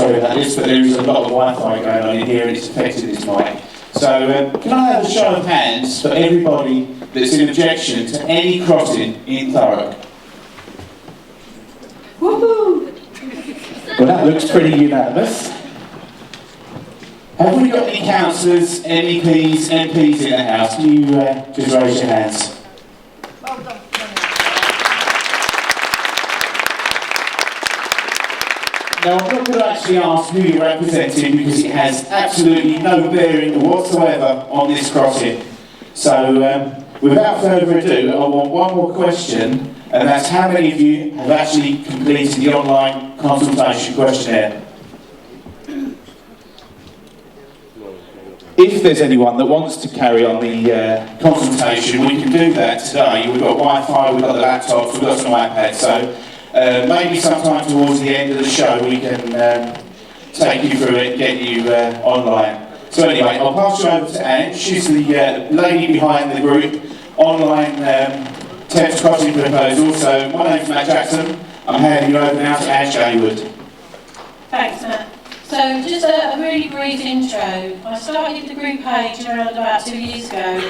sorry about this, but there is a lot of Wi-Fi going on in here and it's affected this mic. So can I have a show of hands for everybody that's in objection to any crossing in Thurrock? Woohoo! Well, that looks pretty unanimous. Have we got any councillors, MEPs, MPs in the house? Can you just raise your hands? Well done. Now, I'm not going to actually ask who you're representing because it has absolutely no bearing whatsoever on this crossing. So, without further ado, I want one more question, and that's how many of you have actually completed the online consultation questionnaire? If there's anyone that wants to carry on the consultation, we can do that today. We've got Wi-Fi, we've got the laptops, we've got some iPads, so maybe sometime towards the end of the show we can take you through it, get you online. So anyway, I'll pass you over to Anne. She's the lady behind the group online Thames crossing proposal. So my name's Matt Jackson. I'm handing you over now to Anne Shaywood. Thanks, Matt. So just a really brief intro. I started the group page around about 2 years ago.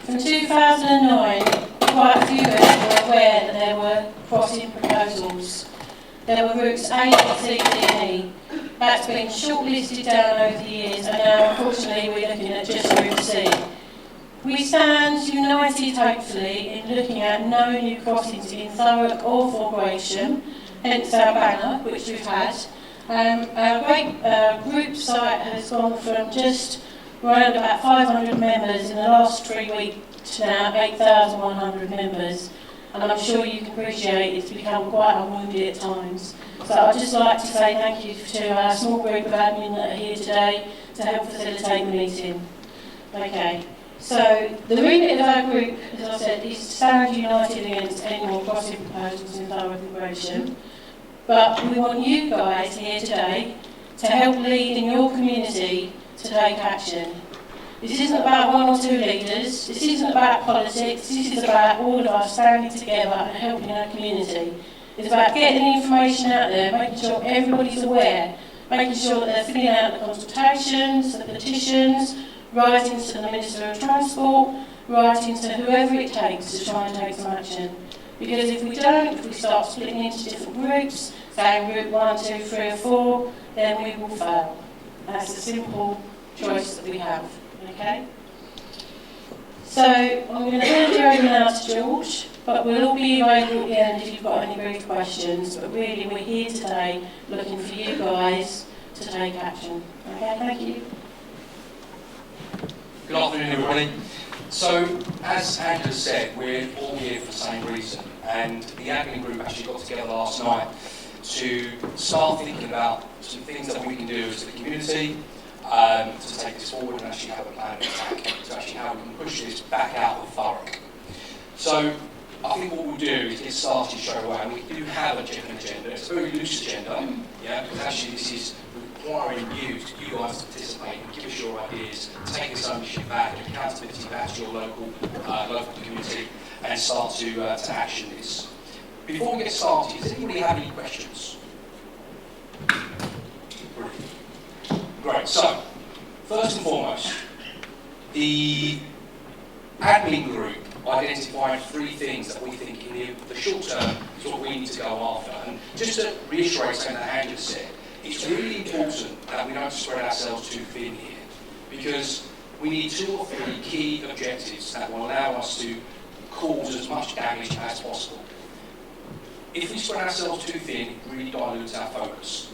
From 2009, quite a few of us were aware that there were crossing proposals. There were routes A, C, D and E. That's been shortlisted down over the years and now unfortunately we're looking at just route C. We stand united hopefully in looking at no new crossings in Thurrock or Corporation, hence our banner which we've had. Our great group site has gone from just around about 500 members in the last 3 weeks to now 8,100 members. And I'm sure you can appreciate it's become quite unwounded at times. So I'd just like to say thank you to our small group of admin that are here today to help facilitate the meeting. Okay, so the remit of our group, as I said, is to stand united against any more crossing proposals in Thurrock Corporation. But we want you guys here today to help lead in your community to take action. This isn't about one or two leaders, this isn't about politics, this is about all of us standing together and helping our community. It's about getting the information out there, making sure everybody's aware, making sure that they're filling out the consultations, the petitions, writing to the Minister of Transport, writing to whoever it takes to try and take some action. Because if we don't, if we start splitting into different groups, saying route 1, 2, 3 or 4, then we will fail. That's a simple choice that we have, okay? So I'm going to hand you over now to George, but we'll all be available at the end if you've got any brief questions. But really, we're here today looking for you guys to take action. Okay, thank you. Good afternoon, everybody. So, as Andrew said, we're all here for the same reason, and the admin group actually got together last night to start thinking about some things that we can do as a community to take this forward and actually have a plan of attack, to actually how we can push this back out of Thurrock. So, I think what we'll do is get started straight away, and we do have an agenda. It's a very loose agenda, yeah, because actually this is requiring you guys to participate and give us your ideas, take this ownership back, accountability back to your local community, and start to action this. Before we get started, does anybody have any questions? Brilliant. Great. So, first and foremost, the admin group identified 3 things that we think in the short term is what we need to go after. And just to reiterate something that Andrew said, it's really important that we don't spread ourselves too thin here, because we need 2 or 3 key objectives that will allow us to cause as much damage as possible. If we spread ourselves too thin, it really dilutes our focus.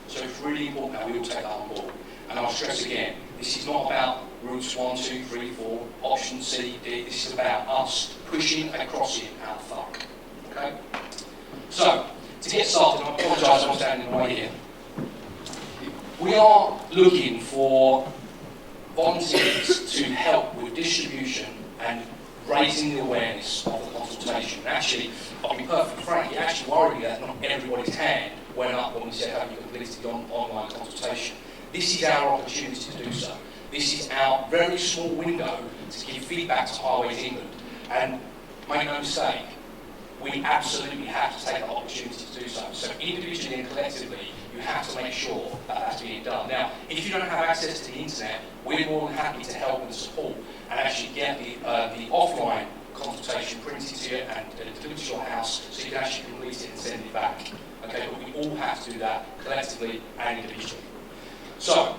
So it's really important that we all take that on board. And I'll stress again, this is not about routes 1, 2, 3, 4, option C, D. This is about us pushing and crossing out of Thurrock. Okay? So, to get started, I apologise I'm standing in the way here. We are looking for volunteers to help with distribution and raising the awareness of the consultation. And actually, I'll be perfectly frank, it actually worried me that not everybody's hand went up when we said, have you completed the online consultation? This is our opportunity to do so. This is our very small window to give feedback to Highways England. And make no mistake, we absolutely have to take the opportunity to do so. So individually and collectively, you have to make sure that that's being done. Now, if you don't have access to the internet, we're more than happy to help and support and actually get the offline consultation printed to you and delivered to your house so you can actually complete it and send it back. Okay, but we all have to do that collectively and individually. So,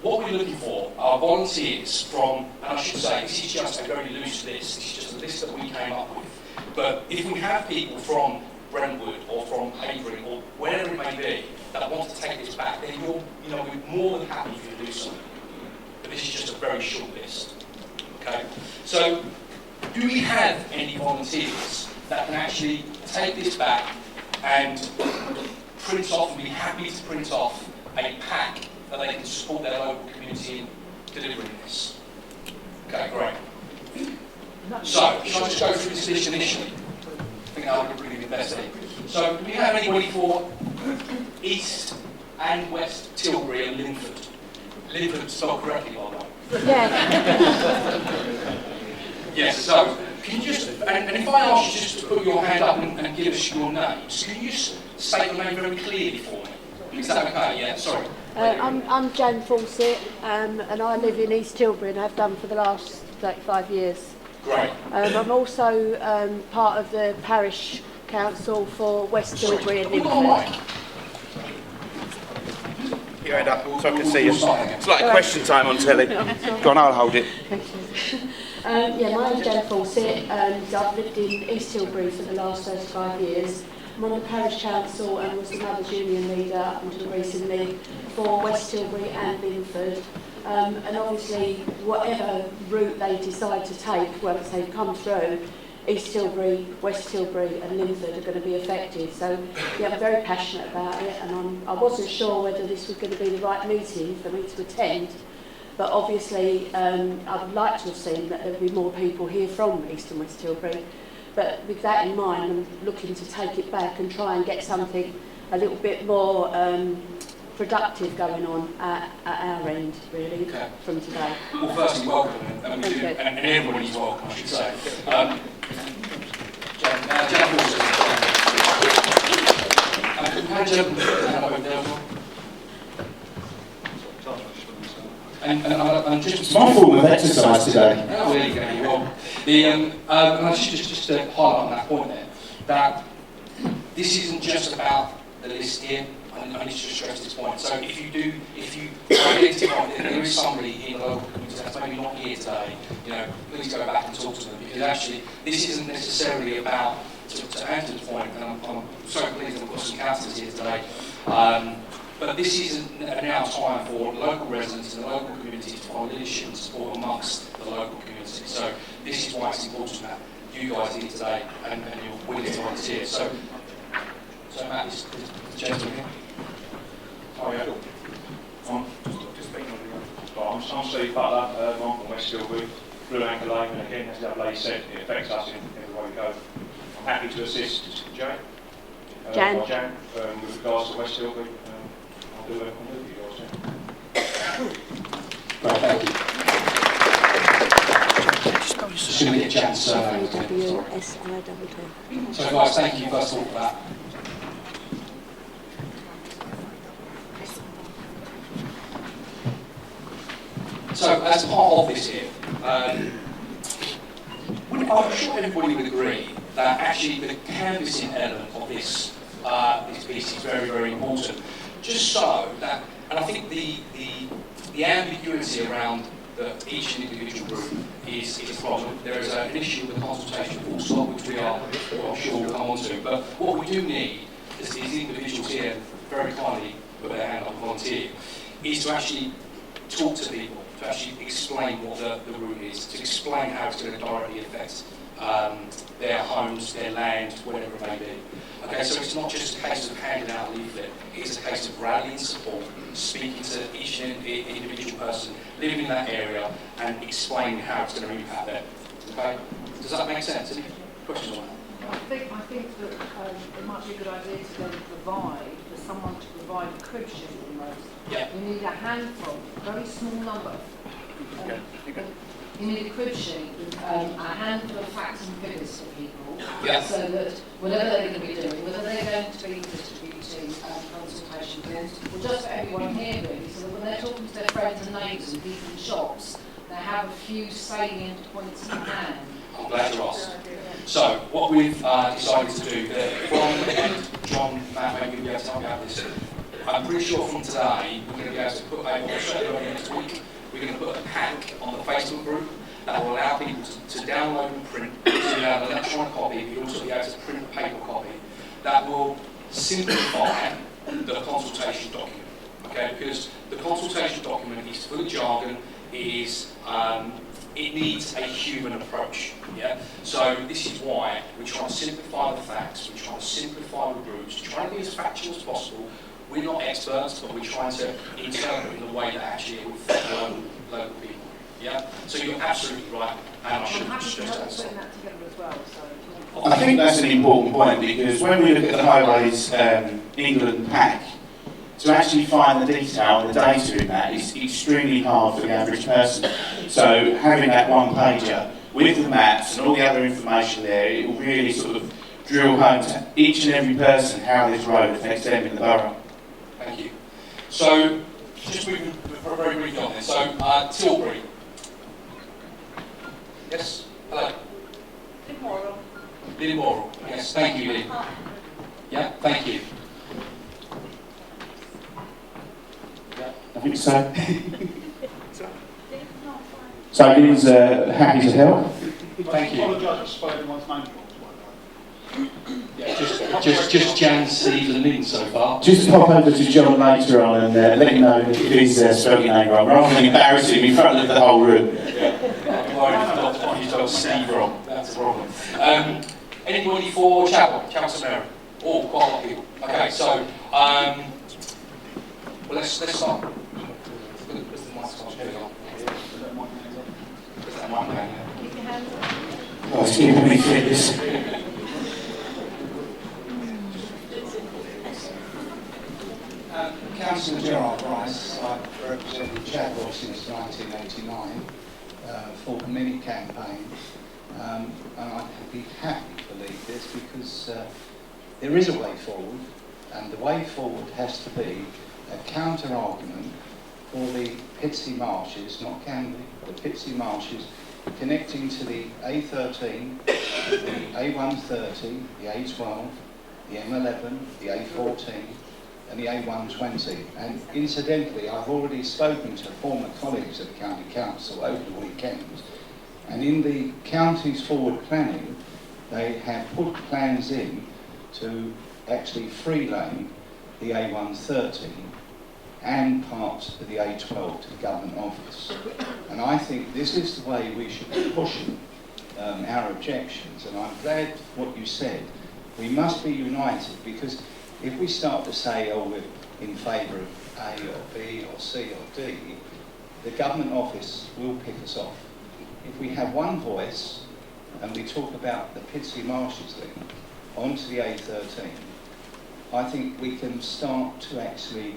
what we're looking for are volunteers from, and I should say, this is just a very loose list, this is just a list that we came up with. But if we have people from Brentwood or from Havering or wherever it may be that want to take this back, then we're more than happy for you to do so. But this is just a very short list. Okay? So, do we have any volunteers that can actually take this back and print off and be happy to print off a pack that they can support their local community in delivering this? Okay, great. So, shall I just go through this list initially? I think that would really be the best thing. So, do we have anybody for East and West Tilbury and Linford? Linford spelled correctly, by the way. Yeah. Yes, so, can you just, and if I ask you just to put your hand up and give us your names, can you just state your name very clearly for me? Is that okay? Yeah, sorry. I'm Jan Orsett, and I live in East Tilbury and have done for the last 35 years. Great. I'm also part of the parish council for West Tilbury and Linford. You end up so I can see you. It's like a question time on telly. Go on, I'll hold it. My name's Jan Orsett, and I've lived in East Tilbury for the last 35 years. I'm on the parish council and was the Mothers Union leader up until recently for West Tilbury and Linford. And obviously, whatever route they decide to take once they come through, East Tilbury, West Tilbury and Linford are going to be affected. So yeah, I'm very passionate about it, and I wasn't sure whether this was going to be the right meeting for me to attend. But obviously, I would like to have seen that there would be more people here from East and West Tilbury. But with that in mind, I'm looking to take it back and try and get something a little bit more productive going on at our end, really, from today. Well, firstly, welcome, and we do, and everybody's welcome, I should say. And just It's my form of exercise today. Oh, there you go, you're welcome. And I should just to highlight on that point there, that this isn't just about the list here. I need to stress this point. So if you identify that there is somebody in the local community that's maybe not here today, please go back and talk to them, because actually this isn't necessarily about, to Andrew's point, and I'm so pleased that we've got some councillors here today, but this isn't now time for local residents and the local community to find leadership and support amongst the local community. So this is why it's important that you guys are here today and you're willing to volunteer. So Matt, this gentleman here. Oh yeah, just speaking on the I'm Steve Butler, I'm from West Tilbury, Blue Anchor Lane, and again, as the other lady said, it affects us in every way we go. I'm happy to assist Jan. With regards to West Tilbury. I'll do it with you guys. Right, thank you. Just going to get Jan's surname again. So guys, thank you first of all for that. So, as part of this here, I'm sure everybody would agree that actually the canvassing element of this piece is very, very important. Just so that, and I think the ambiguity around each individual group is a problem. There is an issue with the consultation full stop, which I'm sure we'll come on to. But what we do need is these individuals here, very kindly put their hand up and volunteer, is to actually talk to people, to actually explain what the route is, to explain how it's going to directly affect their homes, their land, whatever it may be. Okay, so it's not just a case of handing out a leaflet, it's a case of rallying support, speaking to each individual person living in that area and explaining how it's going to impact them. Okay, does that make sense? Any questions on that? I think that it might be a good idea to then provide, for someone to provide a crib sheet almost. Yeah. You need a handful, a very small number. You need a crib sheet with a handful of facts and figures for people, Yeah. So that whatever they're going to be doing, whether they're going to be distributing consultation bills, or just for everyone here really, so that when they're talking to their friends and neighbours and people in shops, they have a few salient points in hand. I'm glad you asked. So, what we've decided to do, Brian and John, Matt, maybe you'll be able to help me out with this. I'm pretty sure from today, we're going to be able to put next week, we're going to put a pack on the Facebook group that will allow people to download and print, so you have an electronic copy, but you'll also be able to print a paper copy that will simplify the consultation document. Okay, because the consultation document is full of jargon, it needs a human approach. Yeah. So this is why we try to simplify the facts, we try to simplify the groups, try to be as factual as possible. We're not experts, but we're trying to interpret in a way that actually will fit local people. Yeah. So you're absolutely right, and I should have stressed that. Putting that together as well. So I think that's an important point, because when we look at the Highways England pack, to actually find the detail and the data in that is extremely hard for the average person. So having that one pager with the maps and all the other information there, it will really sort of drill home to each and every person how this road affects them in the borough. Thank you. So, just moving very briefly on this. So, Tilbury. Yes? Hello? Lynn Morrill. Yes, thank you, Lynn. Yeah, thank you. I think so. So Lynn's happy to help. Thank you. Apologise for spelling one's name wrong. Yeah, just Jan, Steve and Lynn so far. Just pop over to John later on and let him know if he's spelled your name wrong, rather than embarrass him in front of the whole room. Yeah, you spelled Steve wrong. That's the problem. Anybody for Chapel St Mary? Oh, quite a lot of people. Okay, so well, let's start. Where's the mic? Here we go. Where's that mic going? keep your hands up. Oh, it's giving me fitness. Councillor Gerard Rice, I've represented Chadwell since 1989 for many campaigns, and I'd be happy to lead this because there is a way forward, and the way forward has to be a counter-argument for the Pitsea Marshes, not Canby, the Pitsea Marshes, connecting to the A13, the A130, the A12, the M11, the A14, and the A120. And incidentally, I've already spoken to former colleagues at the County Council over the weekend, and in the county's forward planning, they have put plans in to actually free lane the A130 and parts of the A12 to the government office. And I think this is the way we should be pushing our objections, and I'm glad what you said. We must be united, because if we start to say, oh, we're in favour of A or B or C or D, the government office will pick us off. If we have one voice and we talk about the Pitsea Marshes link onto the A13, I think we can start to actually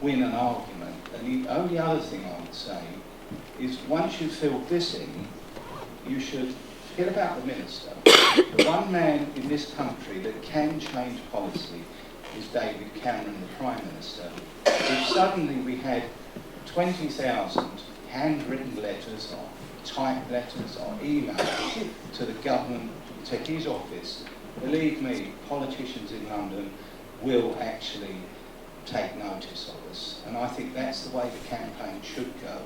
win an argument. And the only other thing I would say is, once you've filled this in, you should forget about the minister. The one man in this country that can change policy is David Cameron, the Prime Minister. If suddenly we had 20,000 handwritten letters or typed letters or emails to the government, to his office, believe me, politicians in London will actually take notice of us. And I think that's the way the campaign should go.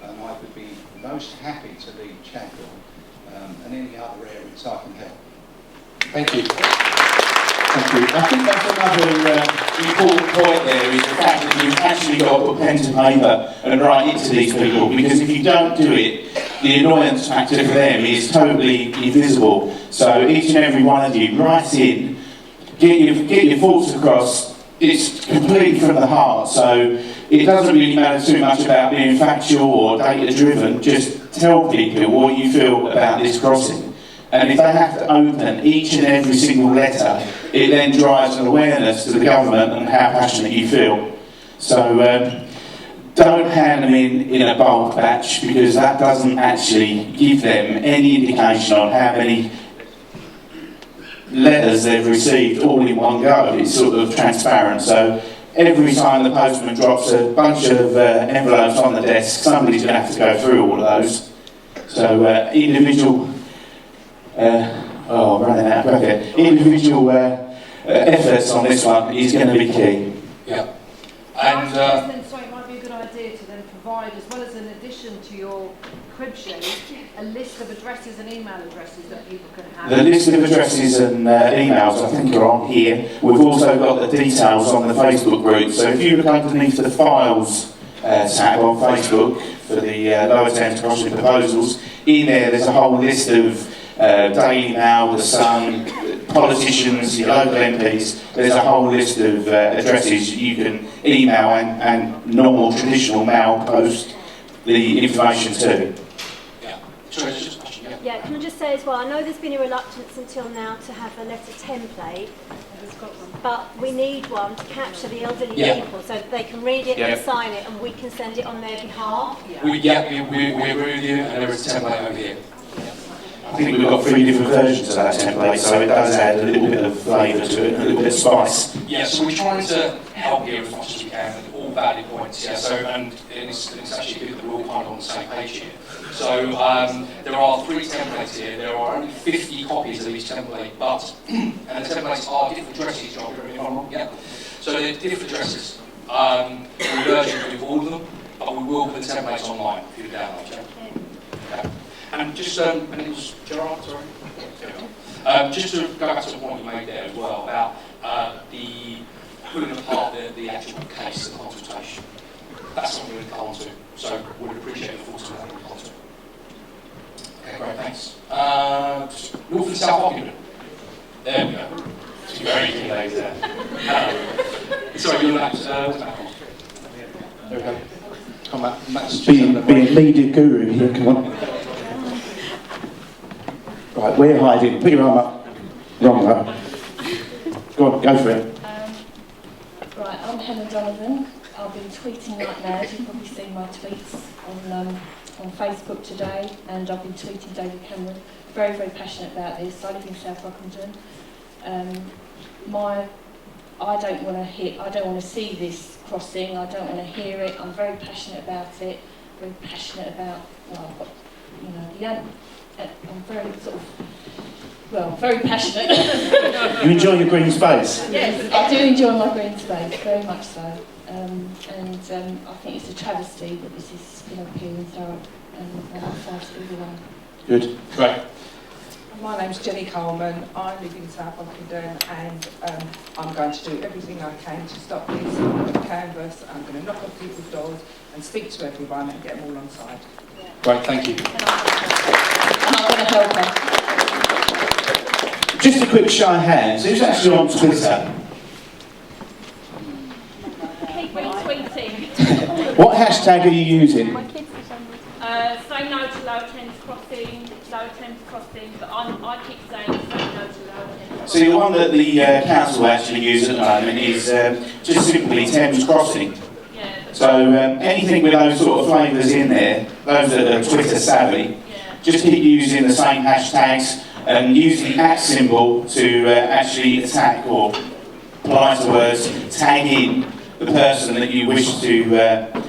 And I would be most happy to lead Chadwell and any other areas I can help. Thank you. Thank you. I think that's another important point there, is the fact that you've actually got to put pen to paper and write it to these people, because if you don't do it, the annoyance factor for them is totally invisible. So each and every one of you, write in, get your thoughts across. It's completely from the heart, so it doesn't really matter too much about being factual or data driven. Just tell people what you feel about this crossing. And if they have to open each and every single letter, it then drives an awareness to the government and how passionate you feel. So don't hand them in a bulk batch, because that doesn't actually give them any indication on how many letters they've received all in one go. It's sort of transparent, so every time the postman drops a bunch of envelopes on the desk, somebody's going to have to go through all of those. So individual, running out of breath here. Individual efforts on this one is going to be key. Yeah. And so it might be a good idea to then provide, as well as an addition to your crib sheet, a list of addresses and email addresses that people can have. The list of addresses and emails I think are on here. We've also got the details on the Facebook group. So if you look underneath the files tab on Facebook for the Lower Thames Crossing proposals, in there's a whole list of Daily Mail, The Sun, politicians, your local MPs. There's a whole list of addresses you can email and normal traditional mail post the information to. Yeah, can I just say as well, I know there's been a reluctance until now to have a letter template, but we need one to capture the elderly people so that they can read it and sign it, and we can send it on their behalf. We agree with you, and there is a template over here. I think we've got 3 different versions of that template, so it does add a little bit of flavour to it, and a little bit of spice. Yeah, so we're trying to help here as much as we can, all valid points, yeah, so, and it's actually good that we're all kind of on the same page here. So there are 3 templates here, there are only 50 copies of each template, but, and the templates are different addresses, John, if I'm wrong, yeah? So they're different addresses. We urge you to do all of them, but we will put the templates online for you to download, yeah? Okay. And just, and it was Gerard, sorry? Just to go back to the point you made there as well about the pulling apart the actual case, the consultation. That's something we'll come on to, so we'd appreciate your thoughts on that when we come to it. Okay, great, thanks. North and South Occupant. There we go. Two very key ladies there. Sorry, you're next. There we go. Come back. Be a media guru here, come on. Right, we're hiding. Put your arm up. Wrong up. Go on, go for it. Right, I'm Helen Donovan. I've been tweeting like mad. You've probably seen my tweets on Facebook today, and I've been tweeting David Cameron. Very, very passionate about this. I live in South Rockenden. I don't want to see this crossing. I don't want to hear it. I'm very passionate about it. Very passionate about, I'm very very passionate. You enjoy your green space? Yes, I do enjoy my green space, very much so. I think it's a travesty that this is going to appear in Thurrock, and I'm sorry to everyone. Good, great. My name's Jenny Coleman. I live in South Rockenden, and I'm going to do everything I can to stop this. I'm going to canvass, I'm going to knock on people's doors and speak to everyone and get them all on side. Yeah. Great, thank you. And I'm going to help her. Just a quick show of hands, who's actually on Twitter? Keep retweeting. What hashtag are you using? Say no to Lower Thames Crossing, but I keep saying say no to Lower Thames Crossing. See, the one that the council actually use at the moment is just simply Thames Crossing. Yeah, so anything with those sort of flavours in there, those that are Twitter savvy, just keep using the same hashtags and use the @ symbol to actually attack or, politer words, tag in the person that you wish to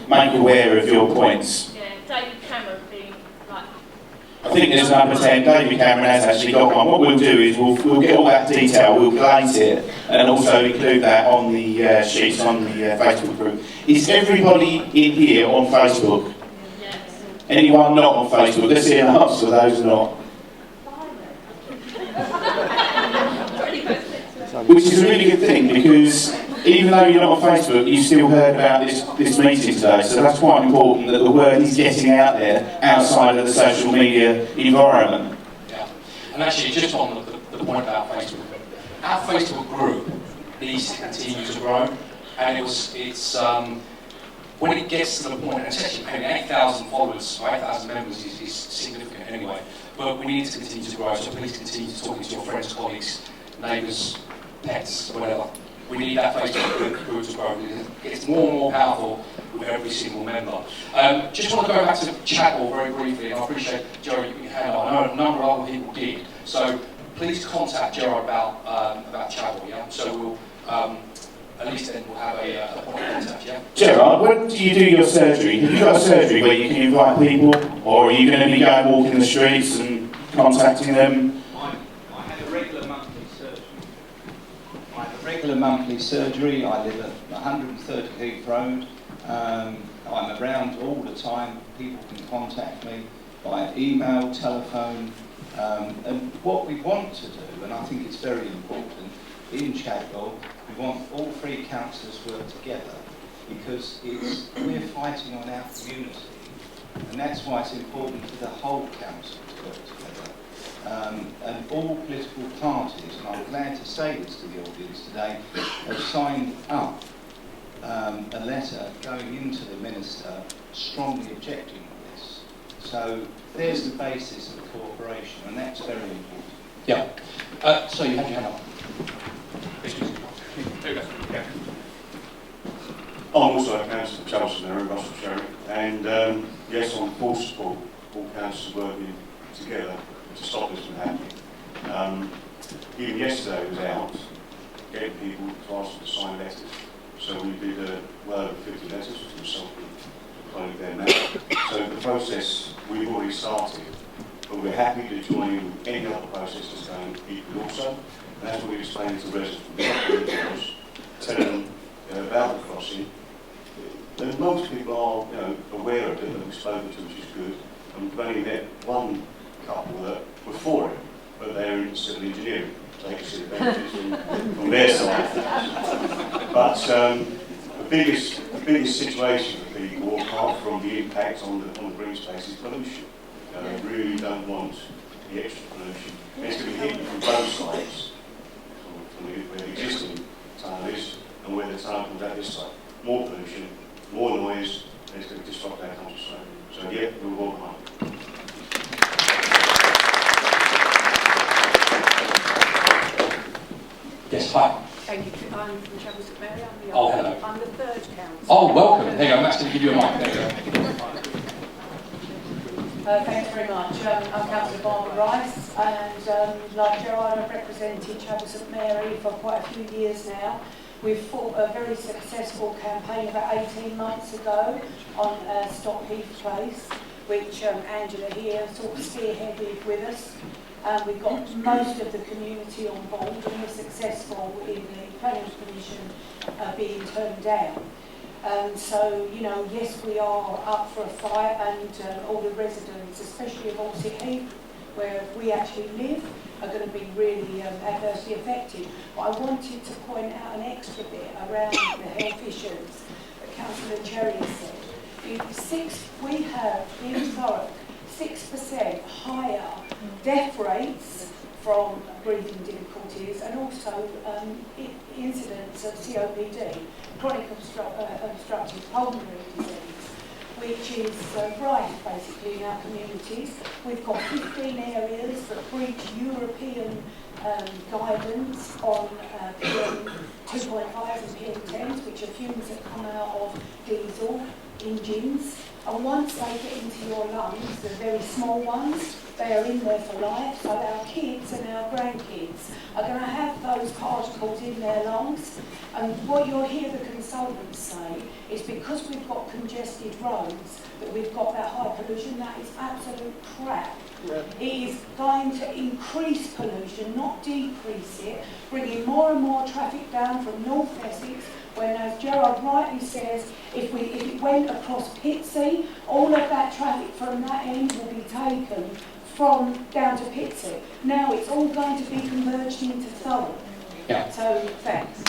make aware of your points. David Cameron being like... I think there's number 10, David Cameron has actually got one. What we'll do is we'll get all that detail, we'll collate it, and also include that on the sheets on the Facebook group. Is everybody in here on Facebook? Yes. Anyone not on Facebook? Let's hear an answer for those not. Which is a really good thing, because even though you're not on Facebook, you still heard about this meeting today, so that's quite important that the word is getting out there outside of the social media environment. Yeah, and actually just on the point about Facebook, our Facebook group needs to continue to grow, and it's when it gets to the point, and it's actually 8,000 followers, or 8,000 members is significant anyway, but we need to continue to grow, so please continue talking to your friends, colleagues, neighbours, pets, whatever. We need that Facebook group to grow. It's more and more powerful with every single member. Just want to go back to Chapel very briefly, and I appreciate, Joe, you had I know a number of other people did. So please contact Gerard about Chadwell, yeah? So we'll, at least then we'll have a point of contact, yeah? Gerard, when do you do your surgery? Have you got a surgery where you can invite people, or are you going to be going walking the streets and contacting them? I have a regular monthly surgery. I live at 130 Heath Road. I'm around all the time. People can contact me by email, telephone. And what we want to do, and I think it's very important, in Chadwell, we want all three councillors work together, because we're fighting on our community, and that's why it's important for the whole council to work together. And all political parties, and I'm glad to say this to the audience today, have signed up a letter going into the Minister strongly objecting on this. So there's the basis of cooperation, and that's very important. Yeah. So you had your hand up. I'm also a councillor for Chelsea in Russellshire, and yes, I'm full support all councillors working together to stop this from happening. Even yesterday I was out getting people to ask them to sign letters, so we did well over 50 letters, which was something there now. So the process we've already started, but we're happy to join in with any other process that's going equally also. And that's what we explained to residents from the details, telling them about the crossing. And most people are aware of it, that we've spoken to, which is good. And we've only met one couple that were for it, but they're in civil engineering. So they can see the benefits from their side. But the biggest situation for people, apart from the impact on the green space, is pollution. They really don't want the extra pollution. It's going to be hidden from both sides, from where the existing tunnel is and where the tunnel comes out this side. More pollution, more noise, and it's going to disrupt our countryside. So yeah, we're all behind. Yes, hi. Thank you. I'm from Thames. Oh, hello. I'm the third councillor. Oh, welcome. There you go. Matt's going to give you a mic. There you go. Thanks very much. I'm Councillor Barbara Rice, and like Gerard, I've represented Chadwell St Mary for quite a few years now. We've fought a very successful campaign about 18 months ago on Stop Heath Place, which Angela here sort of spearheaded with us. We've got most of the community on board, and we're successful in the planning commission being turned down. So, yes, we are up for a fight, and all the residents, especially of Orsett Heath, where we actually live, are going to be really adversely affected. But I wanted to point out an extra bit around the health issues that Councillor Cherry said. We have in Thurrock 6% higher death rates from breathing difficulties, and also incidents of COPD, chronic obstructive pulmonary disease, which is rife basically in our communities. We've got 15 areas that breach European guidance on PM 2.5 and PM 10s, which are fumes that come out of diesel engines. And once they get into your lungs, the very small ones, they are in there for life. So our kids and our grandkids are going to have those particles in their lungs. And what you'll hear the consultants say is because we've got congested roads, that we've got that high pollution. That is absolute crap. Yeah. It is going to increase pollution, not decrease it, bringing more and more traffic down from North Essex, when, as Gerard rightly says, if it went across Pitsea, all of that traffic from that end will be taken from down to Pitsea. Now it's all going to be converged into Thurrock. Yeah. So, thanks.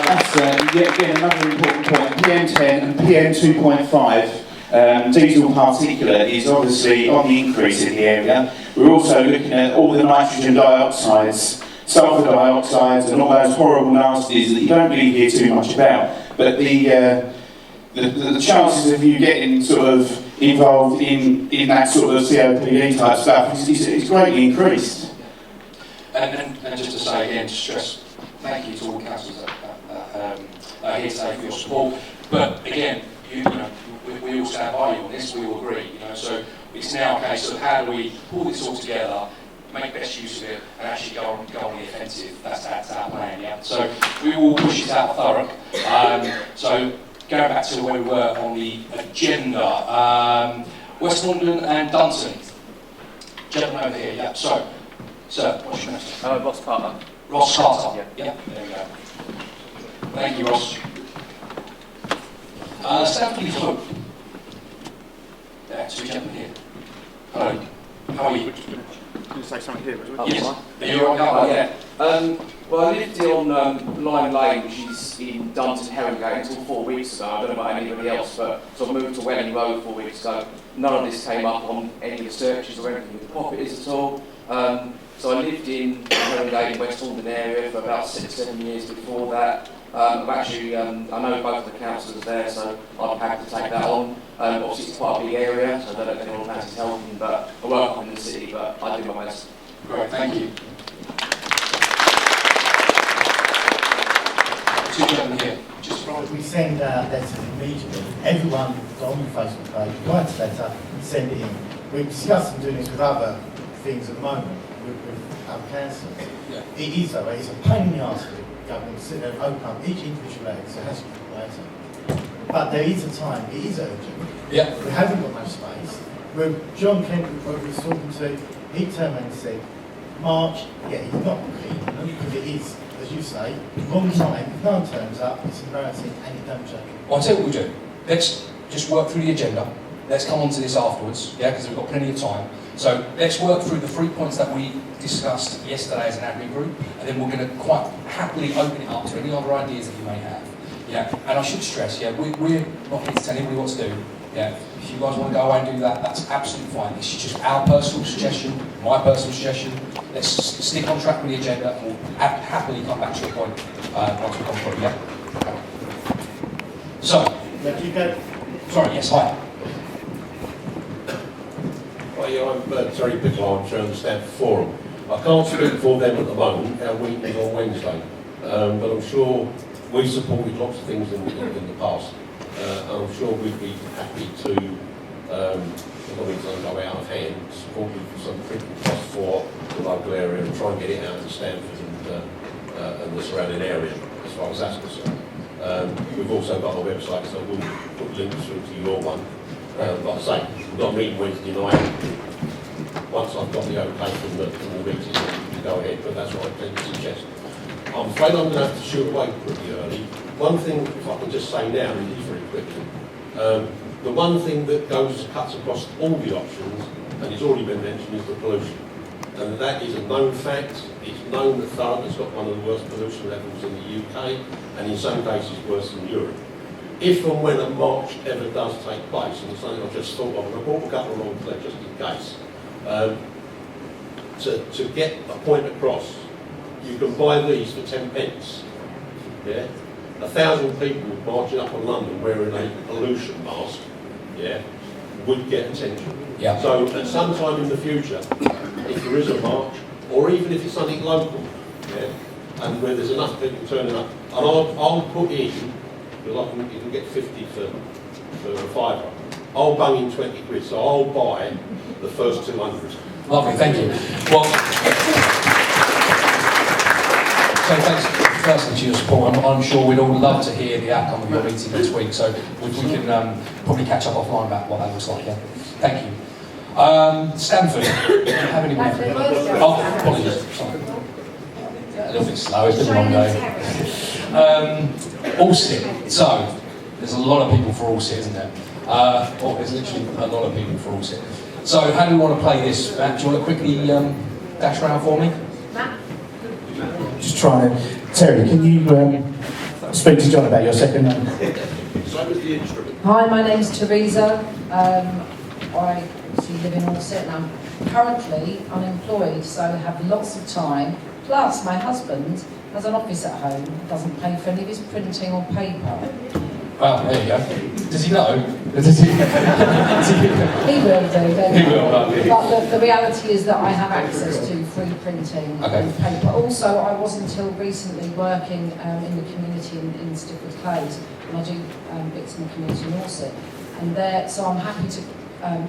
That's yet again another important point. PM10 and PM 2.5 diesel particulate is obviously on the increase in the area. We're also looking at all the nitrogen dioxides, sulphur dioxides, and all those horrible nasties that you don't really hear too much about. But the chances of you getting sort of involved in that sort of COPD type stuff is greatly increased. And just to say again, to stress, thank you to all councillors here today for your support. But again, we all stand by you on this. We all agree. So It's now a case of how do we pull this all together, make best use of it, and actually go on the offensive. That's our plan, yeah. So we will push it out thorough. So going back to where we were on the agenda, West London and Dunton. Gentleman over here, yeah. So, sir, what's your name? Ross Carter. Ross Carter. Yeah. There we go. Thank you, Ross. Stamford Hope. Yeah, two gentlemen here. Hello. How are you? Can you say something here? Yes. Are you all right? Yeah. Well, I lived on Lime Lane, which is in Dunton, Herringate, until 4 weeks ago. I don't know about anybody else, but so I moved to Welling Road 4 weeks ago. None of this came up on any of the searches or anything with the properties at all. So I lived in Herringate in West London area for about 6-7 years before that. I'm actually, I know both of the councillors there, so I'm happy to take that on. Obviously it's quite a big area, so I don't know if anyone else is helping, but I work on in the city, but I do my best. Great, thank you. Two gentlemen here. We send letters immediately. Everyone on the Facebook page writes a letter and send it in. We're discussing doing this with other things at the moment, with other councils. Yeah. It is though, it's a pain in the arse for the government to sit there and open up each individual letter, so it has to be later. But there is a time, it is urgent. Yeah. We haven't got much space. John Kent, who I was talking to, he turned around and said, March, yeah, he's not keen on them, because it is, as you say, wrong time, if no one turns up, it's embarrassing and it don't change. Well, I'll tell you what we'll do. Let's just work through the agenda. Let's come on to this afterwards, yeah, because we've got plenty of time. So let's work through the 3 points that we discussed yesterday as an admin group, and then we're going to quite happily open it up to any other ideas that you may have. Yeah, and I should stress, yeah, we're not here to tell anybody what to do. Yeah, if you guys want to go away and do that, that's absolutely fine. This is just our personal suggestion, my personal suggestion. Let's stick on track with the agenda, and we'll happily come back to your point once we come through. Yeah. So. Let you go. Sorry. Yes. Hi. Well, yeah, I'm Terry Pickle, I'm chair of the Stamford Forum. I can't speak for them at the moment, our meeting is on Wednesday, but I'm sure we supported lots of things in the past, and I'm sure we'd be happy to, as long as it doesn't go out of hand, support with some printing costs for the local area and try and get it out to Stamford and the surrounding area, as far as that's concerned. We've also got a website, so we'll put links through to your one. Like I say, we've got a meeting Wednesday night. Once I've got the okay from the meeting, we'll go ahead, but that's what I tend to suggest. I'm afraid I'm going to have to shoot away pretty early. One thing, if I can just say now, really very quickly, the one thing that cuts across all the options, and it's already been mentioned, is the pollution. And that is a known fact. It's known that Thurrock has got one of the worst pollution levels in the UK, and in some cases worse than Europe. If and when a march ever does take place, and it's something I've just thought of, and I brought a couple along there just in case, to get a point across, you can buy these for 10 pence. Yeah? 1,000 people marching up on London wearing a pollution mask, yeah, would get attention. Yeah. So at some time in the future, if there is a march, or even if it's something local, yeah, and where there's enough people turning up, and I'll put in, because you can get 50 for a fiver, I'll bung in 20 quid, so I'll buy the first 200. Lovely, thank you. Well, so thanks firstly to your support. I'm sure we'd all love to hear the outcome of your meeting next week, so we can probably catch up offline about what that looks like, yeah. Thank you. Stanford, do you have any more? Oh, apologies, sorry. A little bit slow, it's been a long day. Orsett, so there's a lot of people for Orsett, isn't there? Well, there's literally a lot of people for Orsett. So how do we want to play this? Matt, do you want to quickly dash around for me? Just trying to... Terry, can you speak to John about your second name? Hi, my name's Teresa. I obviously live in Orsett and I'm currently unemployed, so I have lots of time. Plus, my husband has an office at home, doesn't pay for any of his printing or paper. Well, there you go. Does he know? Does he? He will do. He will, but the reality is that I have access to free printing and paper. Also, I was until recently working in the community in Stifford Clays, and I do bits in the community in Orsett. And there, so I'm happy to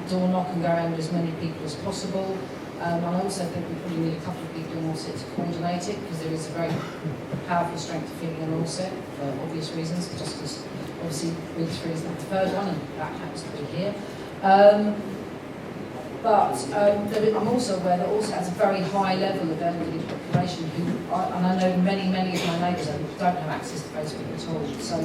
door knock and go around with as many people as possible. And I also think we probably need a couple of people in Orsett to coordinate it, because there is a very powerful strength of feeling in Orsett for obvious reasons, just because obviously Week 3 is not the third one, and that happens to be here. I'm also aware that Orsett has a very high level of elderly population and I know many of my neighbours don't have access to Facebook at all. So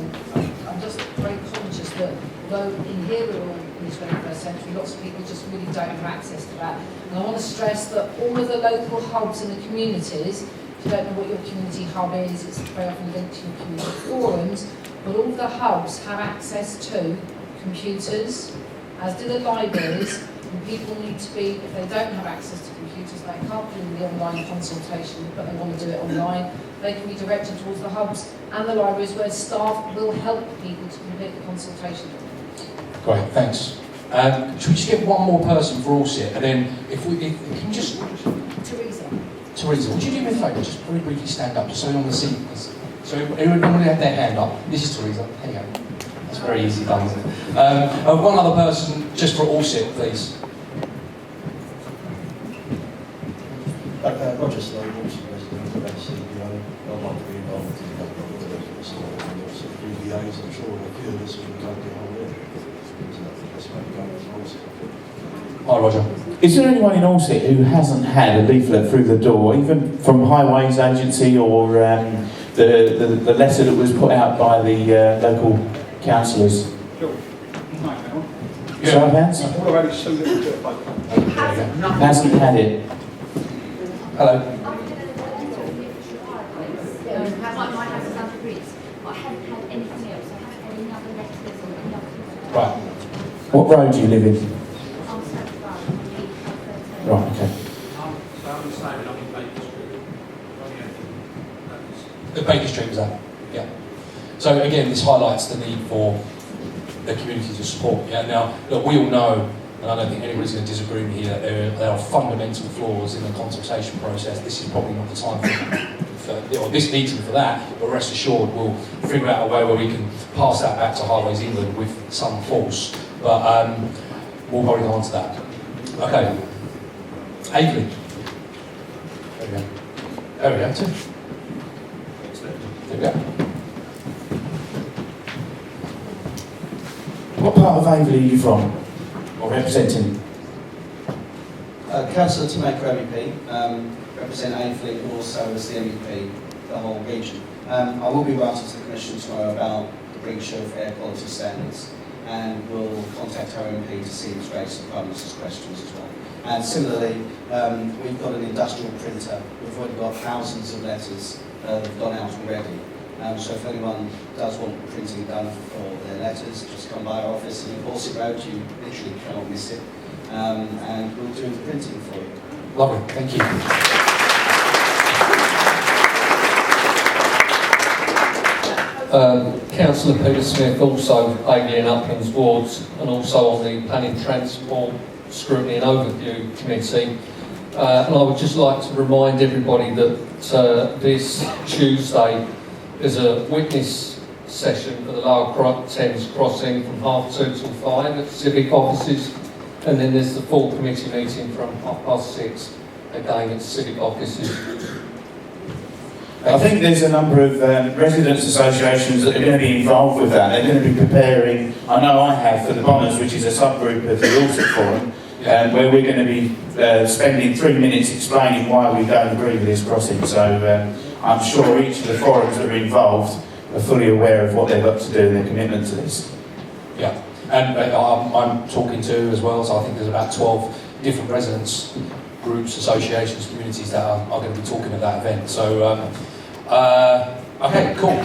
I'm just very conscious that although in here we're all in the 21st century, lots of people just really don't have access to that. And I want to stress that all of the local hubs in the communities, if you don't know what your community hub is, it's very often linked to your community forums, but all the hubs have access to computers, as do the libraries. And people need to be, if they don't have access to computers, they can't do the online consultation, but they want to do it online, they can be directed towards the hubs and the libraries where staff will help people to complete the consultation. Great, thanks. Should we just get one more person for Orsett, and then if we can you just... Teresa, would you do me a favour, just very briefly stand up, just so everyone can see us. So everyone had their hand up. This is Teresa, there you go. That's very easy done, isn't it? One other person, just for Orsett, please. Roger Sloan, Orsett resident, about CBO. I'd like to be involved in the government of the store and also through the A's. I'm sure a few of us will go the whole area. So that's why we're going to Orsett. Hi, Roger. Is there anyone in Orsett who hasn't had a leaflet through the door, even from Highways Agency or the letter that was put out by the local councillors? Sure. Show of hands? Hasn't had it. Hello. Right. What road do you live in? Right, okay. The Baker Street was that, yeah. So again, this highlights the need for the community to support. Yeah. Now, look, we all know, and I don't think anybody's going to disagree with me here, that there are fundamental flaws in the consultation process. This is probably not the time or this meeting for that, but rest assured we'll figure out a way where we can pass that back to Highways England with some force. But we'll probably go on to that. Okay. Avery. There we go. There we go, too. There we go. What part of Aveley are you from, or representing? Councillor Tomeko MEP, represent Aveley and also as the MEP for the whole region. I will be writing to the Commission tomorrow about the breach of air quality standards, and will contact our MP to see if it's raised some Prime Minister's questions as well. And similarly, we've got an industrial printer. We've already got thousands of letters that have gone out already. So if anyone does want printing done for their letters, just come by our office in Orsett Road. You literally cannot miss it. And we'll do the printing for you. Lovely, thank you. Councillor Peter Smith, also Aveley and Uplands wards, and also on the Planning, Transport, Scrutiny and Overview Committee. And I would just like to remind everybody that this Tuesday is a witness session for the Lower Thames crossing from 2:30 till 5 at civic offices, and then there's the full committee meeting from 6:30 again at civic offices. I think there's a number of residents' associations that are going to be involved with that. They're going to be preparing, I know I have, for the Bonners, which is a subgroup of the Orsett Forum, where we're going to be spending 3 minutes explaining why we don't agree with this crossing. So I'm sure each of the forums that are involved are fully aware of what they've got to do and their commitment to this. Yeah, and I'm talking to as well, so I think there's about 12 different residents, groups, associations, communities that are going to be talking at that event. So, okay, cool.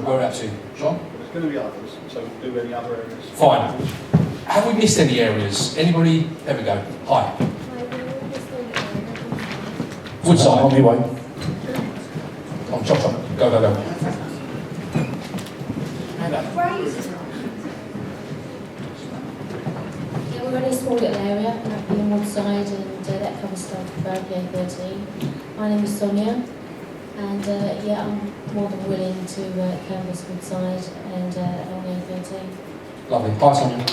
Where are we up to, John? There's going to be others, so we'll do any other areas. Fine. Have we missed any areas? Anybody? There we go. Hi. Woodside. On my way. Come on, chop, chop. Go, go, go. Yeah, we're in a small little area, and I've been on Woodside, and that covers stuff about the A13. My name is Sonia, and yeah, I'm more than willing to canvass Woodside and along the A13. Lovely. Hi, Sonia.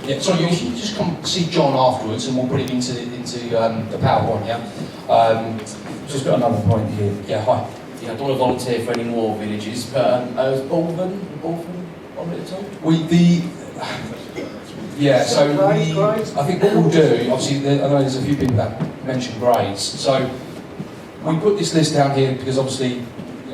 Yeah, sorry, you should just come see John afterwards and we'll put it into the PowerPoint, yeah? Just got another point here. Yeah, hi. Yeah, I don't want to volunteer for any more villages, but is Bolton on it at all? I think what we'll do, obviously, I know there's a few people that mentioned grades, so we put this list down here because obviously,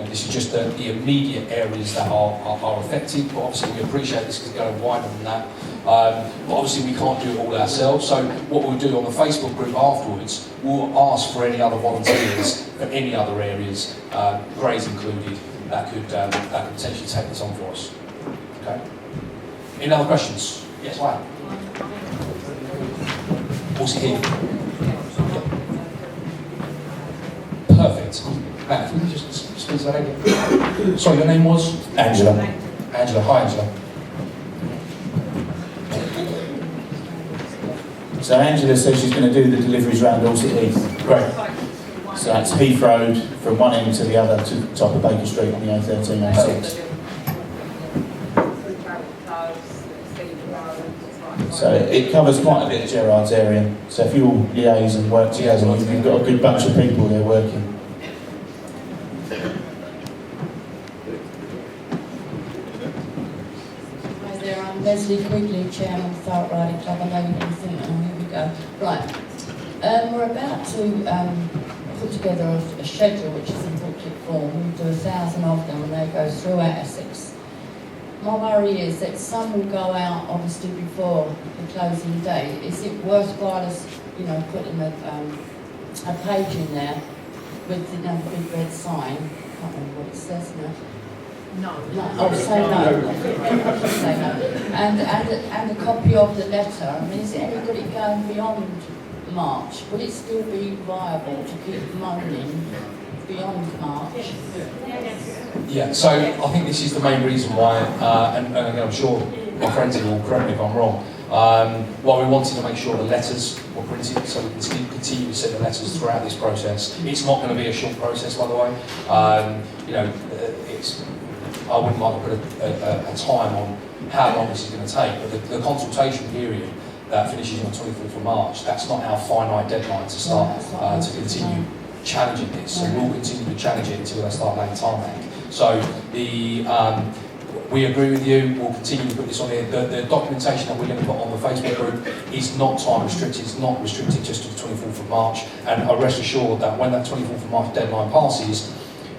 this is just the immediate areas that are affected, but obviously we appreciate this is going wider than that. But obviously we can't do it all ourselves, so what we'll do on the Facebook group afterwards, we'll ask for any other volunteers for any other areas, grades included, that could potentially take this on for us. Okay? Any other questions? Yes, why? Orsett Heath. Perfect. Matt, if we can just speak to that again. Sorry, your name was? Angela. Angela, hi Angela. So Angela says she's going to do the deliveries around Orsett Heath. Great. So that's Heath Road from one end to the other to the top of Baker Street on the A13, A6. So it covers quite a bit of Gerard's area. So if you all liaise and work together, you've got a good bunch of people there working. Hi there, I'm Leslie Quigley, Chairman of the Thurrock Riding Club. I know you're going to think, oh, here we go. Right, we're about to put together a schedule which is in booklet form. We do 1,000 of them and they go throughout Essex. My worry is that some will go out obviously before the closing date. Is it worthwhile us, putting a page in there with the big red sign? I can't remember what it says now. No. Oh, say no. Say no. And a copy of the letter. I mean, is it any good at going beyond March? Would it still be viable to keep moaning beyond March? Yeah, so I think this is the main reason why, and I'm sure my friends here will correct me if I'm wrong, why we wanted to make sure the letters were printed so we can continue to send the letters throughout this process. It's not going to be a short process, by the way. I wouldn't like to put a time on how long this is going to take, but the consultation period that finishes on the 24th of March, that's not our finite deadline to start to continue challenging this. So we'll continue to challenge it until they start laying tarmac. So we agree with you, we'll continue to put this on here. The documentation that we're going to put on the Facebook group is not time restricted, it's not restricted just to the 24th of March. And I rest assured that when that 24th of March deadline passes,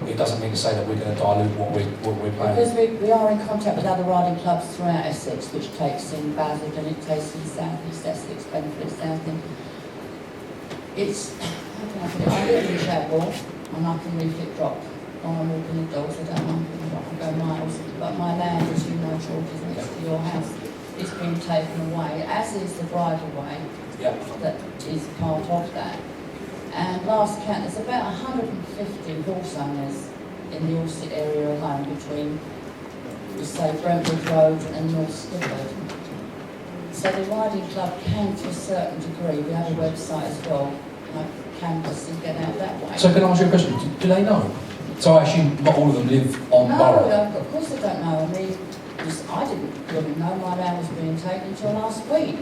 it doesn't mean to say that we're going to dilute what we're planning. Because we are in contact with other riding clubs throughout Essex, which takes in Basildon, it takes in South East Essex, Benford, Southend. It's, how can I put it? I live in Chadwell and I can refit drop when I'm walking the dogs. I don't mind I go miles, but my land, as you know, George, is next to your house. It's been taken away, as is the bridleway that is part of that. And last count, there's about 150 horse owners in the Orsett area alone between, we say, Brentwood Road and North Skipford. So the riding club can, to a certain degree, we have a website as well, like canvas and get out that way. So can I ask you a question? Do they know? So I assume not all of them live on borough? No, of course they don't know. I mean, I didn't really know my land was being taken until last week,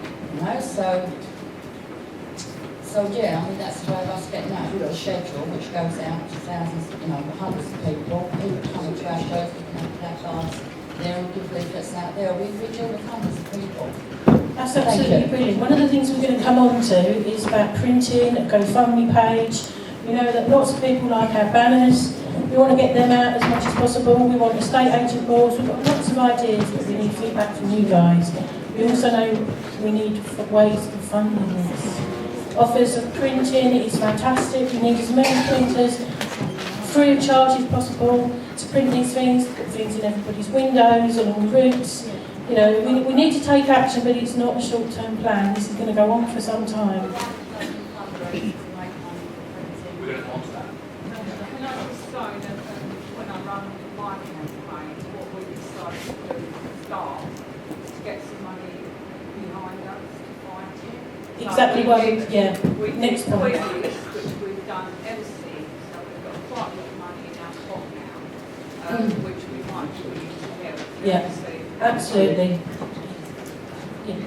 So yeah, I mean that's the way of us getting out. We've got a schedule which goes out to thousands, hundreds of people who come to our shows. We can have placards there and give leaflets out there. We deal with hundreds of people. That's absolutely brilliant. One of the things we're going to come on to is about printing, a GoFundMe page. We know that lots of people like our banners. We want to get them out as much as possible. We want estate agent boards. We've got lots of ideas, but we need feedback from you guys. We also know we need ways of funding this. Offers of printing is fantastic. We need as many printers, free of charge if possible, to print these things, put things in everybody's windows, along routes. We need to take action, but it's not a short-term plan. This is going to go on for some time. When I run my campaign, what we decided to do at the start is to get some money behind us to fight it. Exactly next point. Which we've done ever since, so we've got quite a lot of money in our pot now, which we might be able to help. Yeah, absolutely. Yeah.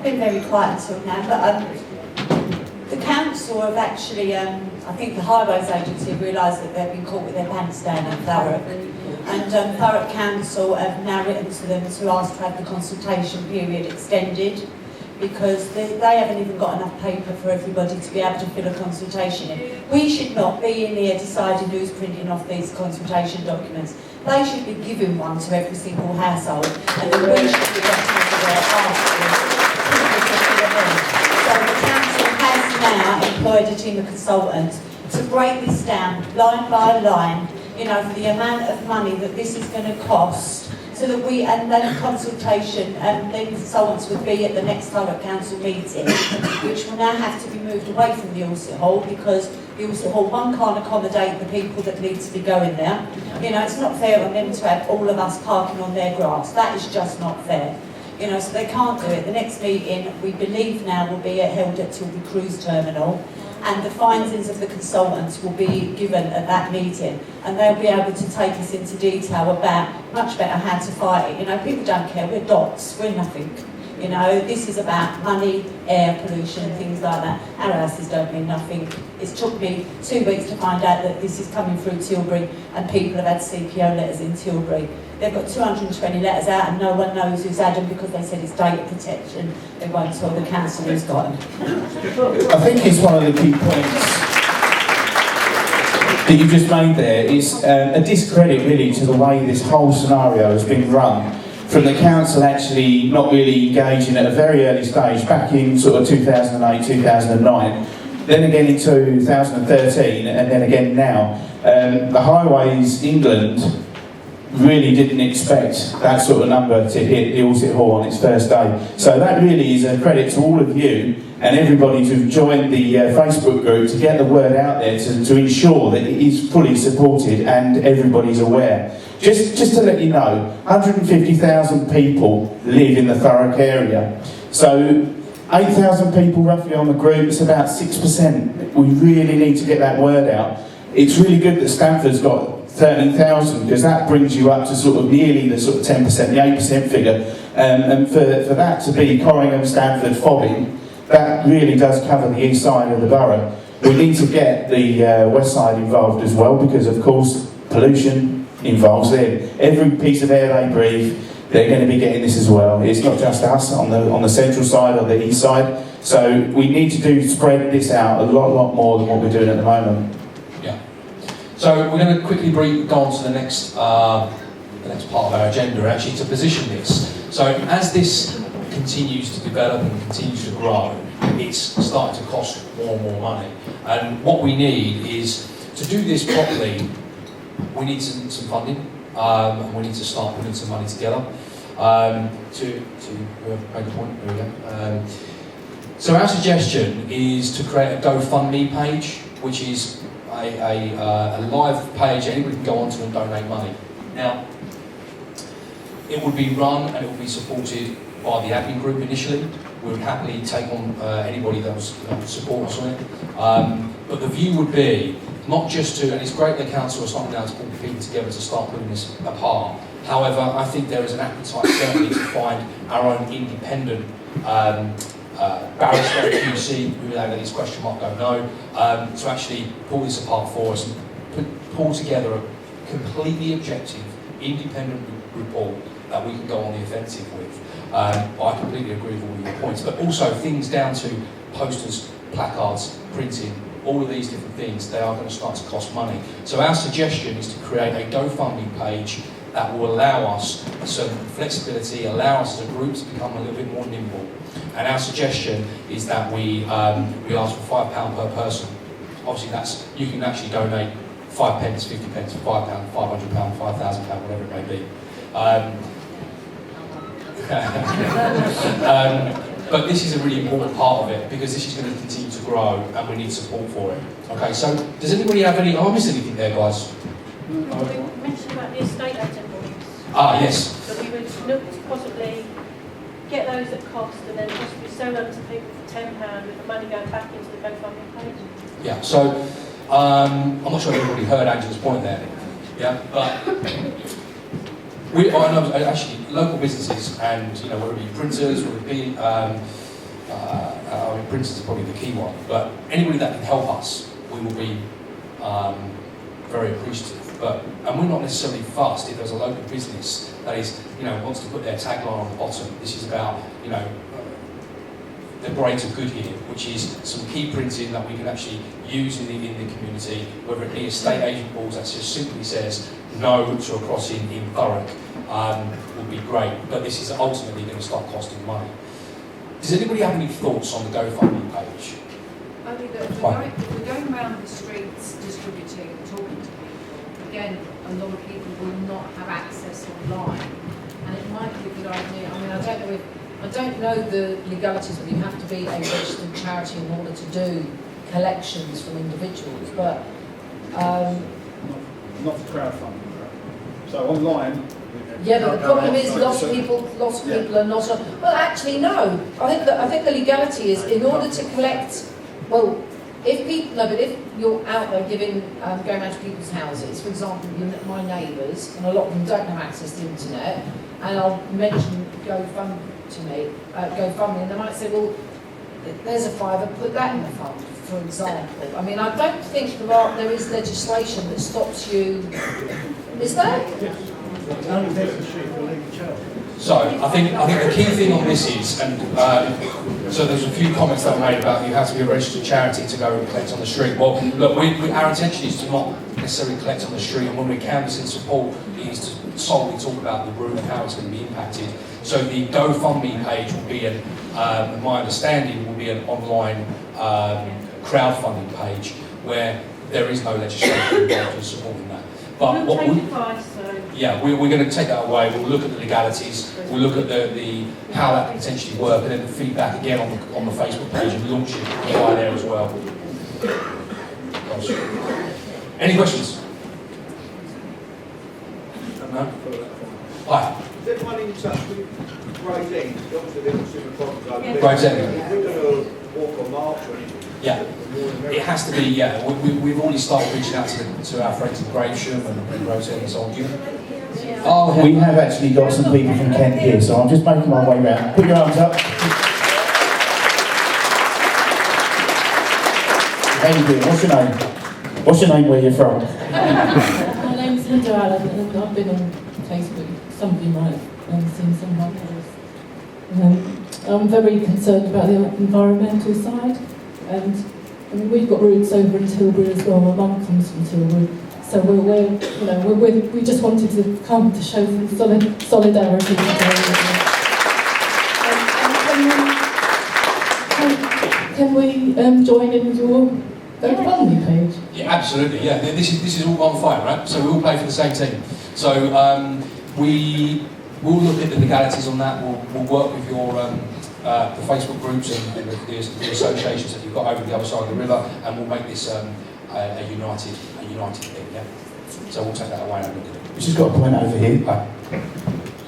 been very quiet until now, but the council have actually, I think the Highways Agency have realised that they've been caught with their pants down in Thurrock. And Thurrock Council have now written to them to ask to have the consultation period extended, because they haven't even got enough paper for everybody to be able to fill a consultation in. We should not be in here deciding who's printing off these consultation documents. They should be giving one to every single household, and then we should be getting to their afterwards. So the council has now employed a team of consultants to break this down line by line, you know, for the amount of money that this is going to cost, so that we, and then consultation, and then consultants would be at the next Thurrock Council meeting, which will now have to be moved away from the Orsett Hall, because the Orsett Hall, one, can't accommodate the people that need to be going there. You know, it's not fair on them to have all of us parking on their grass. That is just not fair. You know, so they can't do it. The next meeting, we believe now, will be held at Tilbury Cruise Terminal, and the findings of the consultants will be given at that meeting, and they'll be able to take us into detail about much better how to fight it. You know, people don't care, we're dots, we're nothing. You know, this is about money, air pollution, things like that. Our houses don't mean nothing. It's took me 2 weeks to find out that this is coming through Tilbury, and people have had CPO letters in Tilbury. They've got 220 letters out and no one knows who's had them, because they said it's data protection. They won't tell the council who's got them. I think it's one of the key points that you just made there is a discredit really to the way this whole scenario has been run, from the council actually not really engaging at a very early stage back in sort of 2008, 2009, then again in 2013, and then again now. The Highways England really didn't expect that sort of number to hit the Orsett Hall on its first day. So that really is a credit to all of you and everybody who've joined the Facebook group to get the word out there to ensure that it is fully supported and everybody's aware. Just to let you know, 150,000 people live in the Thurrock area. So 8,000 people roughly on the group, it's about 6%. We really need to get that word out. It's really good that Stamford's got 13,000, because that brings you up to sort of nearly the sort of 10%, the 8% figure. And for that to be Corringham, Stamford, Fobbing, that really does cover the east side of the borough. We need to get the west side involved as well, because of course pollution involves them. Every piece of air they breathe, they're going to be getting this as well. It's not just us on the central side or the east side. So we need to spread this out a lot more than what we're doing at the moment. So we're going to quickly go on to the next part of our agenda, actually, to position this. So as this continues to develop and continues to grow, it's starting to cost more and more money. And what we need is, to do this properly, we need some funding, and we need to start putting some money together. Make a point, there we go. So our suggestion is to create a GoFundMe page, which is a live page anybody can go onto and donate money. Now, it would be run and it would be supported by the admin group initially. We would happily take on anybody that would support us on it. But the view would be not just to, and it's great the council are starting now to pull people together to start putting this apart. However, I think there is an appetite certainly to find our own independent barrister, QC, who that is question mark, don't know, to actually pull this apart for us and pull together a completely objective, independent report that we can go on the offensive with. I completely agree with all your points, but also things down to posters, placards, printing, all of these different things, they are going to start to cost money. So our suggestion is to create a GoFundMe page that will allow us some flexibility, allow us as a group to become a little bit more nimble. And our suggestion is that we ask for £5 per person. Obviously, you can actually donate 5 pence, 50 pence, £5, £500, £5,000, whatever it may be. But this is a really important part of it, because this is going to continue to grow and we need support for it. Okay, so does anybody have any... Oh, I missed anything there, guys? We mentioned about the estate agent boards. Ah, yes. So we would look to possibly get those at cost and then possibly sell them to people for £10 with the money going back into the GoFundMe page. Yeah, so I'm not sure if everybody heard Angela's point there. Yeah, but I know actually local businesses and whether it be printers, whether it be I mean, printers is probably the key one, but anybody that can help us, we will be very appreciative. And we're not necessarily fussed if there's a local business that is, wants to put their tagline on the bottom. This is about, the greater good here, which is some key printing that we can actually use in the community, whether it be estate agent balls that just simply says no to a crossing in Thurrock, would be great. But this is ultimately going to start costing money. Does anybody have any thoughts on the GoFundMe page? I mean, if we're going around the streets distributing and talking to people, again, a lot of people will not have access online, and it might be a good idea. I mean, I don't know the legalities, but you have to be a registered charity in order to do collections from individuals, but not for crowdfunding, right? So online. Yeah, but the problem is lots of people are not. Well, actually, no. I think the legality is in order to collect. Well, if you're out there going around to people's houses, for example, my neighbours, and a lot of them don't have access to the internet, and I'll mention GoFundMe, and they might say, well, there's a fiver, put that in the fund, for example. I mean, I don't think there is legislation that stops you. Is there? So I think the key thing on this is, and so there's a few comments that were made about you have to be a registered charity to go and collect on the street. Well, look, our intention is to not necessarily collect on the street, and when we're canvassing support, it is to solely talk about the route and how it's going to be impacted. So the GoFundMe page will be, my understanding, will be an online crowdfunding page where there is no legislation involved in supporting that. But what we're going to take that away. We'll look at the legalities. We'll look at the how that can potentially work, and then the feedback again on the Facebook page and launch it by there as well. Any questions? No. Hi. Is everyone in touch with Gravesend? Obviously, there are super problems over there. Gravesend. If we're going to walk or march or anything. Yeah, it has to be. Yeah, we've already started reaching out to our friends in Gravesham and Gravesend and so on. We have actually got some people from Kent here, so I'm just making my way round. Put your arms up. How you doing? What's your name? What's your name? Where you're from? My name's Linda Allen, and I've been on Facebook. Somebody might have seen some of my posts. I'm very concerned about the environmental side. And I mean, we've got roots over in Tilbury as well. My mum comes from Tilbury, so we just wanted to come to show some solidarity. Can we join in with your GoFundMe page? Yeah, absolutely. Yeah, this is all one fight, right? So we all play for the same team. So we will look at the legalities on that. We'll work with your. The Facebook groups and the associations that you've got over the other side of the river, and we'll make this a united thing. Yeah. So we'll take that away and look at it. We've just got a point over here. Hi.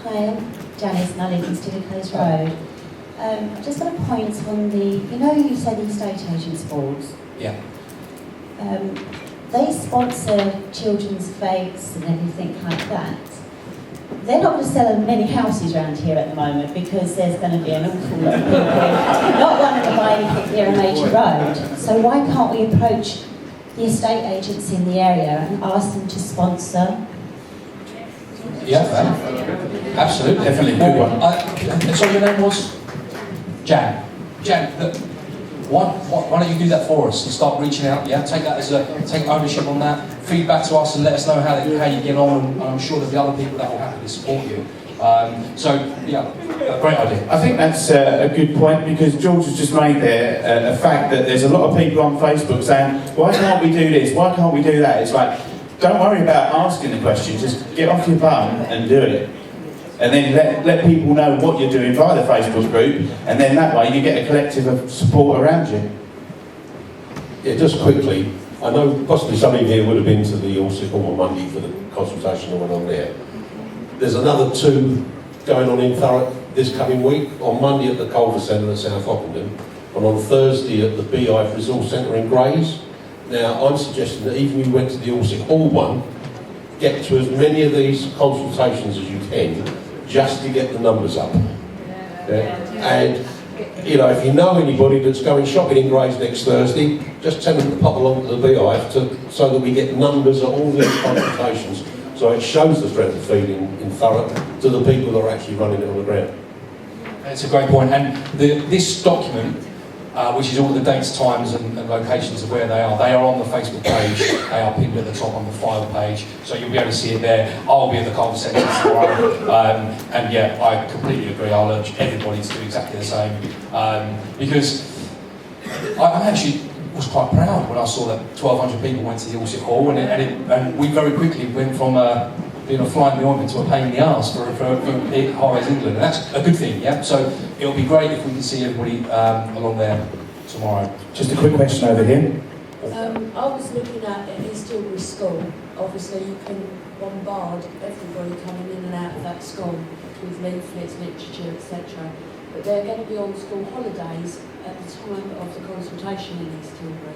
Hi, I'm Janice and I live in Stilly Close Road. I've just got a point on you said the estate agents boards. Yeah. They sponsor children's fates and everything like that. They're not going to sell many houses around here at the moment because there's going to be an awful lot of people not wanting to buy anything near a major road. So why can't we approach the estate agents in the area and ask them to sponsor? Yeah, absolutely, definitely. Good one. Sorry, your name was? Jan. Look, why don't you do that for us and start reaching out? Yeah, take ownership on that. Feedback to us and let us know how you get on. And I'm sure there'll be other people that will happily support you. A great idea. I think that's a good point, because George has just made there a fact that there's a lot of people on Facebook saying, why can't we do this? Why can't we do that? It's like, don't worry about asking the questions. Just get off your bum and do it. And then let people know what you're doing via the Facebook group, and then that way you get a collective of support around you. Yeah, just quickly, I know possibly some of you here would have been to the Orsett on Monday for the consultation that went on there. There's another two going on in Thurrock this coming week, on Monday at the Culver Centre at South Ockenden, and on Thursday at the Beehive Resource Centre in Grays. Now, I'm suggesting that even if you went to the Orsett Hall one, get to as many of these consultations as you can, just to get the numbers up. Yeah? And you know, if you know anybody that's going shopping in Grays next Thursday, just tell them to pop along to the Beehive so that we get numbers at all these consultations. So it shows the strength of feeling in Thurrock to the people that are actually running it on the ground. It's a great point. And this document, which is all the dates, times and locations of where they are on the Facebook page. They are pinned at the top on the file page, so you'll be able to see it there. I'll be at the Culver Centre tomorrow, and yeah, I completely agree. I'll urge everybody to do exactly the same, because I actually was quite proud when I saw that 1,200 people went to the Orsett Hall, and we very quickly went from being a fly in the ointment to a pain in the arse for Highways England, and that's a good thing, yeah? So it'll be great if we can see everybody along there tomorrow. Just a quick question over here. I was looking at East Tilbury School. Obviously you can bombard everybody coming in and out of that school with leaflets, literature, etc. But they're going to be on school holidays at the time of the consultation in East Tilbury.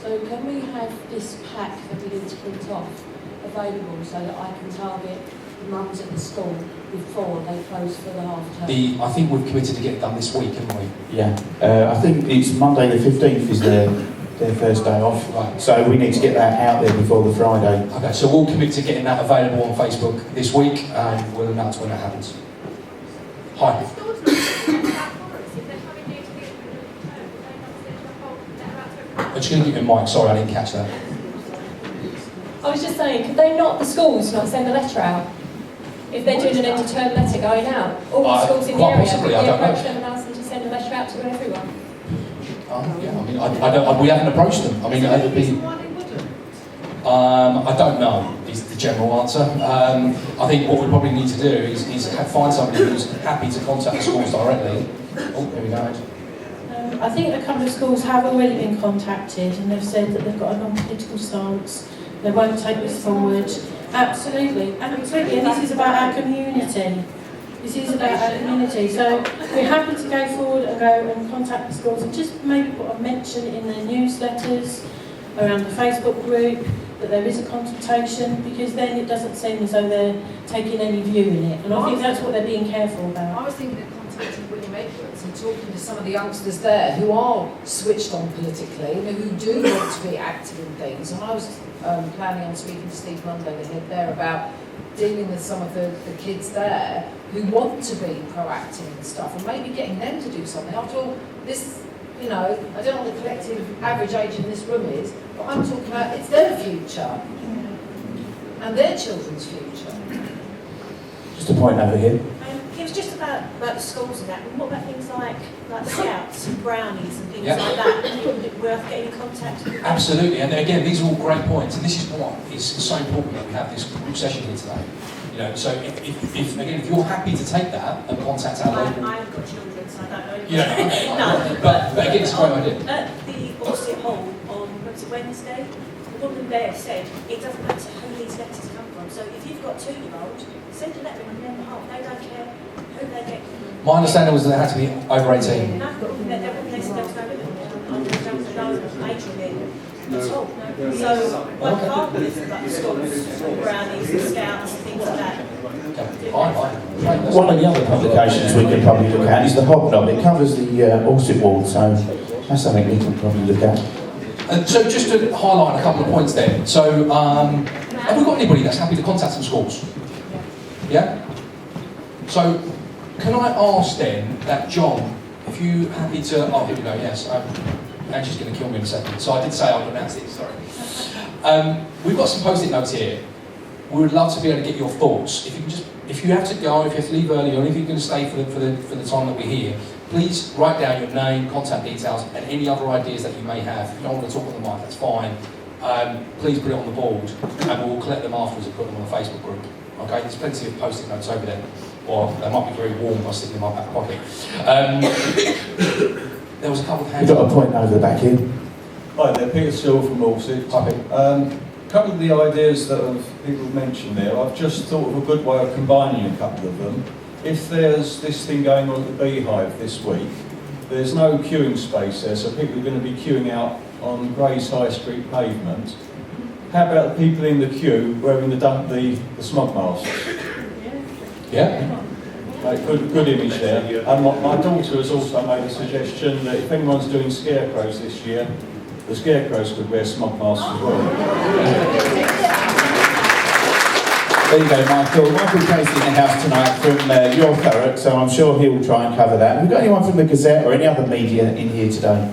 So can we have this pack that we need to print off available so that I can target the mums at the school before they close for the half term? I think we've committed to get it done this week, haven't we? Yeah, I think it's Monday the 15th is their first day off, right. So we need to get that out there before the Friday. Okay, so we'll commit to getting that available on Facebook this week, and we'll announce when that happens. Hi. I'm just going to give you a mic, sorry I didn't catch that. I was just saying, could they not, the schools, not send a letter out? If they're doing an end of term letter going out, all the schools in the area, possibly, could I you don't know. approach them and ask them to send a letter out to everyone? Yeah, I mean, I don't, we haven't approached them. I mean, it would be. I don't know, is the general answer. I think what we probably need to do is find somebody who's happy to contact the schools directly. Oh, here we go. I think a couple of schools have already been contacted and they've said that they've got a non-political stance, they won't take this forward. Absolutely, absolutely, and this is about our community. This is about our community, so we're happy to go forward and go and contact the schools and just maybe put a mention in their newsletters, around the Facebook group, that there is a consultation, because then it doesn't seem as though they're taking any view in it, and I think that's what they're being careful about. I was thinking of contacting William Edwards and talking to some of the youngsters there who are switched on politically and who do want to be active in things, and I was planning on speaking to Steve Monday, the head there, about dealing with some of the kids there who want to be proactive and stuff, and maybe getting them to do something. After all, this, you know, I don't know what the collective average age in this room is, but I'm talking about it's their future and their children's future. Just a point over here. It was just about the schools and that. And what about things like scouts and brownies and things Yeah. like that? Is it worth getting in contact with? Absolutely, and again, these are all great points, and this is what is so important that we have this group session here today. You know, so if you're happy to take that and contact our local... I haven't got children, so I don't know. Yeah, No, but again, it's a great idea. At the Orsett Hall on Wednesday, the woman there said it doesn't matter who these letters come from. So if you've got a 2-year-old, send a letter on their behalf. They don't care who they get from. My understanding was that they had to be over 18. No, they said there was no limit. There was no age limit at all. So what can't we do about the schools, brownies, the scouts, and things like that? One of the other publications we can probably look at is the Hobnob. It covers the Orsett wall, so that's something we can probably look at. So just to highlight a couple of points there. So have we got anybody that's happy to contact some schools? Yeah? So can I ask then that John, if you happy to, oh here we go, yes, Angie's going to kill me in a second. So I did say I'll announce it, sorry. We've got some post-it notes here. We would love to be able to get your thoughts. If you can just, if you have to go, if you have to leave early, or if you're going to stay for the time that we're here, please write down your name, contact details, and any other ideas that you may have. If you don't want to talk on the mic, that's fine. Please put it on the board, and we'll collect them afterwards and put them on the Facebook group. Okay, there's plenty of post-it notes over there. Or they might be very warm by sticking in my back pocket. There was a couple of hands. We've got a point over the back here. Hi there, Peter Still from Orsett. A couple of the ideas that people have mentioned there, I've just thought of a good way of combining a couple of them. If there's this thing going on at the Beehive this week, there's no queuing space there, so people are going to be queuing out on Grays High Street pavement. How about the people in the queue wearing the smog masks? Yeah. Good image there. And my daughter has also made a suggestion that if anyone's doing scarecrows this year, the scarecrows could wear smog masks as well. There you go, Michael. Michael Casey in the house tonight from your Thurrock, so I'm sure he'll try and cover that. Have we got anyone from the Gazette or any other media in here today?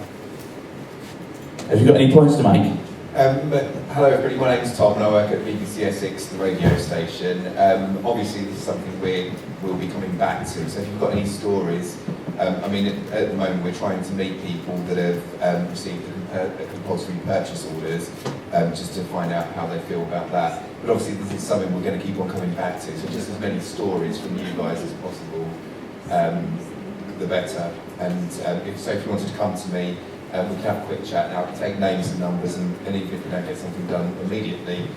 Have you got any points to make? Hello everybody, my name is Tom and I work at BBC Essex, the radio station. Obviously this is something we'll be coming back to, so if you've got any stories, I mean at the moment we're trying to meet people that have received compulsory purchase orders, just to find out how they feel about that. But obviously this is something we're going to keep on coming back to, so just as many stories from you guys as possible, the better. And if you wanted to come to me, we can have a quick chat now. I can take names and numbers, and even if we don't get something done immediately,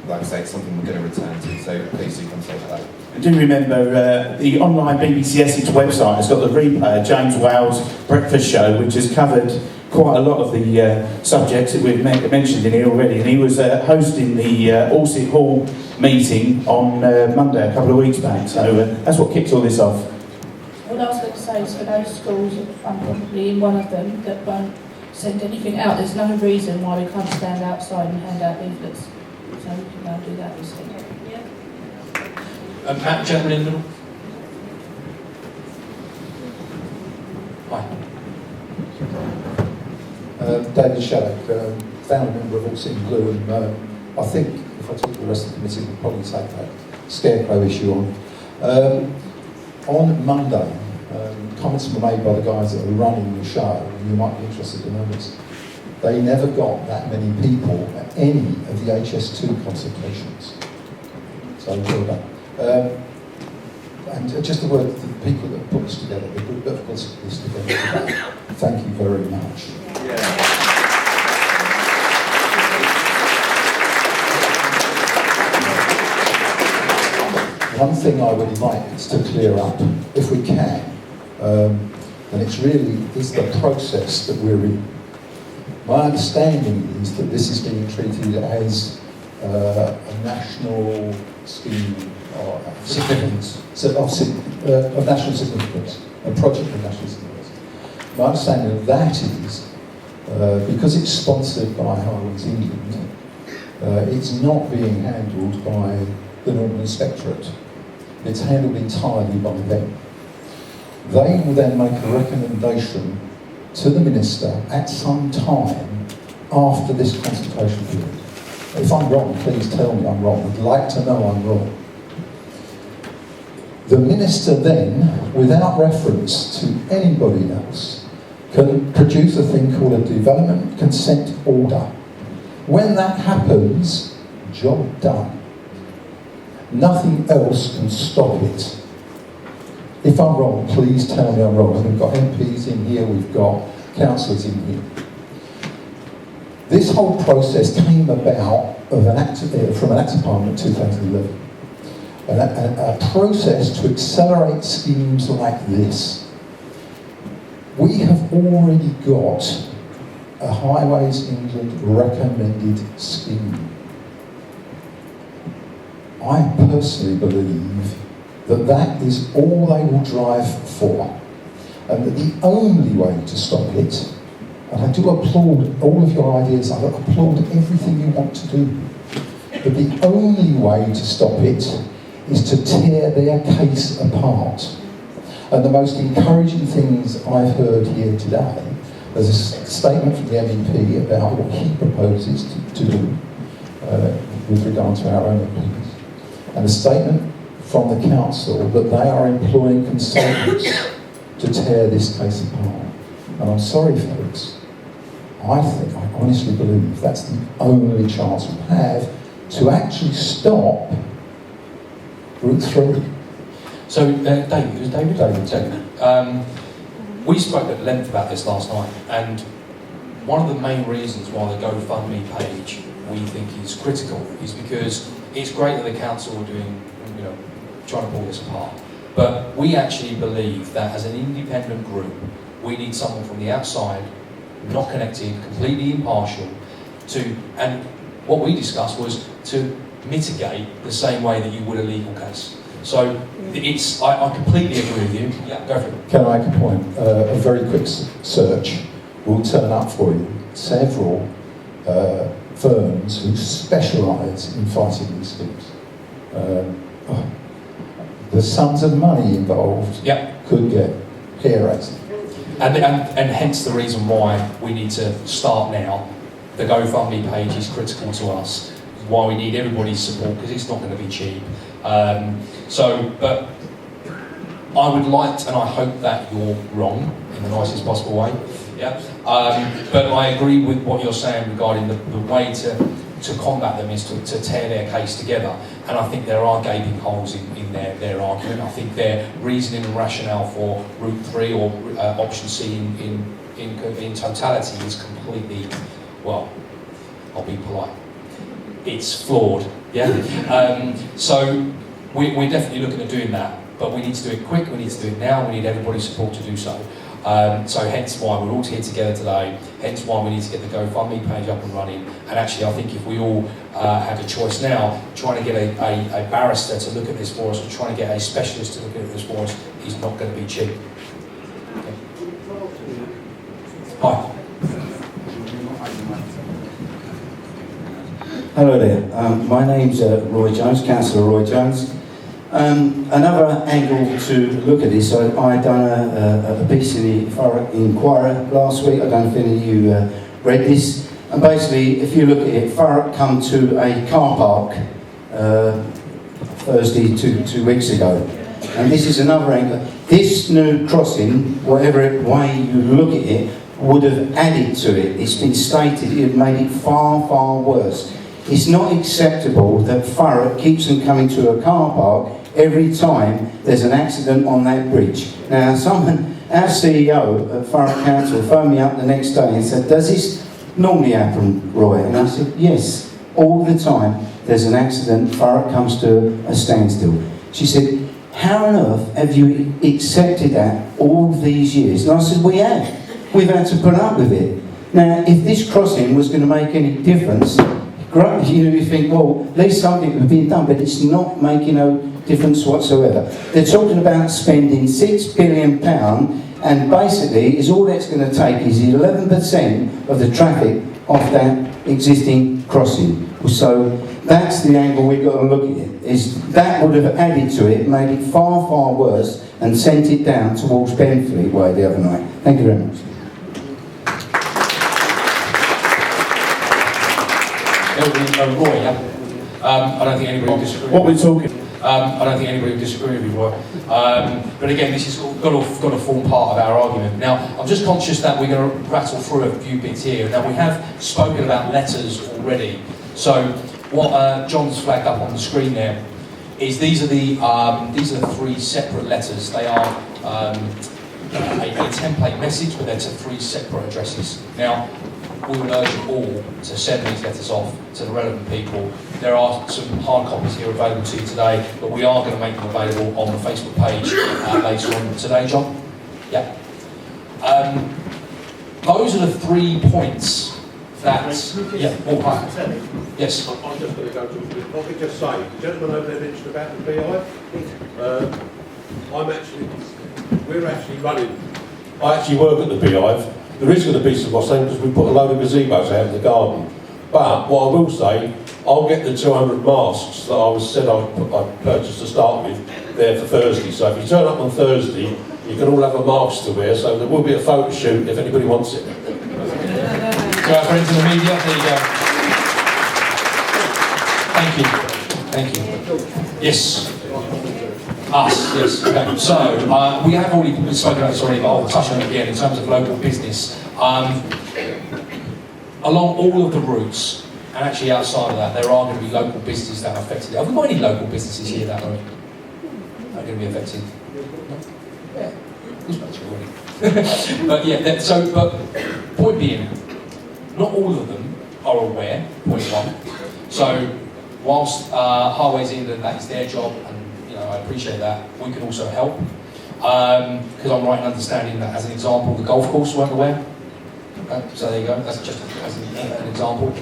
like I say, it's something we're going to return to, so please do come say hello. And do remember the online BBC Essex website has got the replay of James Wales' breakfast show, which has covered quite a lot of the subjects that we've mentioned in here already, and he was hosting the Orsett Hall meeting on Monday, a couple of weeks back, so that's what kicks all this off. What I was going to say is for those schools, I'm probably in one of them, that won't send anything out, there's no reason why we can't stand outside and hand out leaflets. So we can go and do that instead. Matt, gentleman in the middle. Hi. David Shallock, founder member of Orsett in Blue, and I think if I talk to the rest of the committee, we'll probably take that scarecrow issue on. On Monday, comments were made by the guys that are running the show, and you might be interested to know this. They never got that many people at any of the HS2 consultations. So well done. And just a word to the people that put this together, the group that put this together today. Thank you very much. One thing I would like is to clear up, if we can, and it's really the process that we're in. My understanding is that this is being treated as a national scheme or significance, of national significance, a project of national significance. My understanding of that is, because it's sponsored by Highways England, it's not being handled by the Northern Inspectorate. It's handled entirely by them. They will then make a recommendation to the Minister at some time after this consultation period. If I'm wrong, please tell me I'm wrong. I'd like to know I'm wrong. The Minister then, without reference to anybody else, can produce a thing called a development consent order. When that happens, job done. Nothing else can stop it. If I'm wrong, please tell me I'm wrong. We've got MPs in here, we've got councillors in here. This whole process came about from an Act of Parliament 2011. A process to accelerate schemes like this. We have already got a Highways England recommended scheme. I personally believe that that is all they will drive for, and that the only way to stop it, and I do applaud all of your ideas, I applaud everything you want to do, but the only way to stop it is to tear their case apart. And the most encouraging things I've heard here today, there's a statement from the MEP about what he proposes to do with regard to our own opinions. And a statement from the council that they are employing consultants to tear this case apart. And I'm sorry, folks, I honestly believe that's the only chance we have to actually stop Route 3. So, David, it was David. We spoke at length about this last night, and one of the main reasons why the GoFundMe page we think is critical is because it's great that the council are doing, trying to pull this apart. But we actually believe that as an independent group, we need someone from the outside, not connected, completely impartial, and what we discussed was to mitigate the same way that you would a legal case. So I completely agree with you. Yeah, go for it. Can I make a point? A very quick search will turn up for you several firms who specialise in fighting these schemes. The sums of money involved could get hair-raising. And hence the reason why we need to start now. The GoFundMe page is critical to us. Why we need everybody's support, because it's not going to be cheap. But I would like to, and I hope that you're wrong in the nicest possible way. Yeah. But I agree with what you're saying regarding the way to combat them is to tear their case together. And I think there are gaping holes in their argument. I think their reasoning and rationale for Route 3 or Option C in totality is completely, well, I'll be polite, it's flawed. Yeah. So we're definitely looking at doing that, but we need to do it quick, we need to do it now, we need everybody's support to do so. So hence why we're all here together today, hence why we need to get the GoFundMe page up and running. And actually I think if we all had a choice now, trying to get a barrister to look at this for us, or trying to get a specialist to look at this for us, is not going to be cheap. Okay. Hi. Hello there, my name's Roy Jones, Councillor Roy Jones. Another angle to look at this, I done a piece in the Thurrock Inquirer last week. I don't know if any of you read this. And basically, if you look at it, Thurrock come to a car park Thursday, two weeks ago. And this is another angle. This new crossing, whatever way you look at it, would have added to it. It's been stated it made it far, far worse. It's not acceptable that Thurrock keeps on coming to a car park every time there's an accident on that bridge. Now, our CEO at Thurrock Council phoned me up the next day and said, "Does this normally happen, Roy?" And I said, "Yes, all the time there's an accident, Thurrock comes to a standstill." She said, "How on earth have you accepted that all these years?" And I said, "We have. We've had to put up with it." Now, if this crossing was going to make any difference, you think, well, at least something was being done, but it's not making no difference whatsoever. They're talking about spending £6 billion, and basically, all that's going to take is 11% of the traffic off that existing crossing. So that's the angle we've got to look at it, is that would have added to it, made it far, far worse, and sent it down towards Benfleet Way the other night. Thank you very much. Roy, I don't think anybody would disagree. What we're talking. I don't think anybody would disagree with you, Roy. But again, this has got to form part of our argument. Now, I'm just conscious that we're going to rattle through a few bits here. Now, we have spoken about letters already. So, what John's flagged up on the screen there is these are the 3 separate letters. They are a template message, but they're to 3 separate addresses. Now, we would urge you all to send these letters off to the relevant people. There are some hard copies here available to you today, but we are going to make them available on the Facebook page later on today, John. Yeah. Those are the 3 points that... Yeah, oh, hi. Yes. I'm just going to go to... If I could just say, the gentleman over there mentioned about the Beehive. We're actually running... I actually work at the Beehive. There is going to be some more things because we put a load of gazebos out in the garden. But what I will say, I'll get the 200 masks that I said I'd purchased to start with there for Thursday. So if you turn up on Thursday, you can all have a mask to wear. So there will be a photo shoot if anybody wants it. To our friends in the media, there you go. Thank you. Thank you. Yes. Us, yes. Okay. So, we have already spoken about this already, but I'll touch on it again in terms of local business. Along all of the routes, and actually outside of that, there are going to be local businesses that are affected. Have we got any local businesses here that are going to be affected? No? Yeah. Who's much already? But yeah, but point being, not all of them are aware, point one. So, whilst Highways England, that is their job, and I appreciate that, we can also help. Because I'm right in understanding that, as an example, the golf course weren't aware. Okay, so there you go, that's just as an example.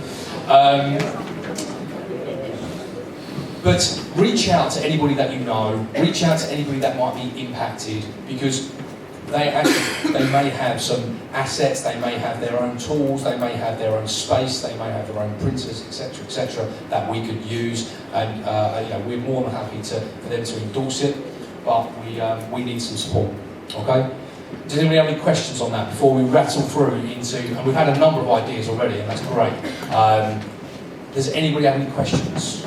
But reach out to anybody that you know, reach out to anybody that might be impacted, because they may have some assets, they may have their own tools, they may have their own space, they may have their own printers, etc., that we could use, and you know, we're more than happy for them to endorse it, but we need some support. Okay? Does anybody have any questions on that before we rattle through into? And we've had a number of ideas already, and that's great. Does anybody have any questions?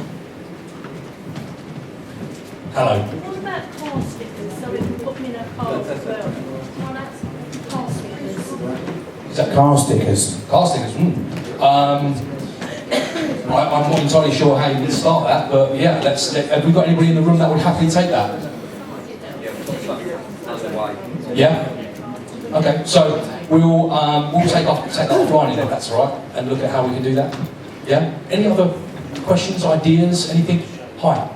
Hello. What about car stickers? So we can put them in our cars as well. Well, that's car stickers. Is that car stickers? Car stickers. I'm not entirely sure how you would start that, but yeah, have we got anybody in the room that would happily take that? Yeah. Okay. So we'll take that offline then, if that's all right, and look at how we can do that. Yeah. Any other questions, ideas, anything? Hi.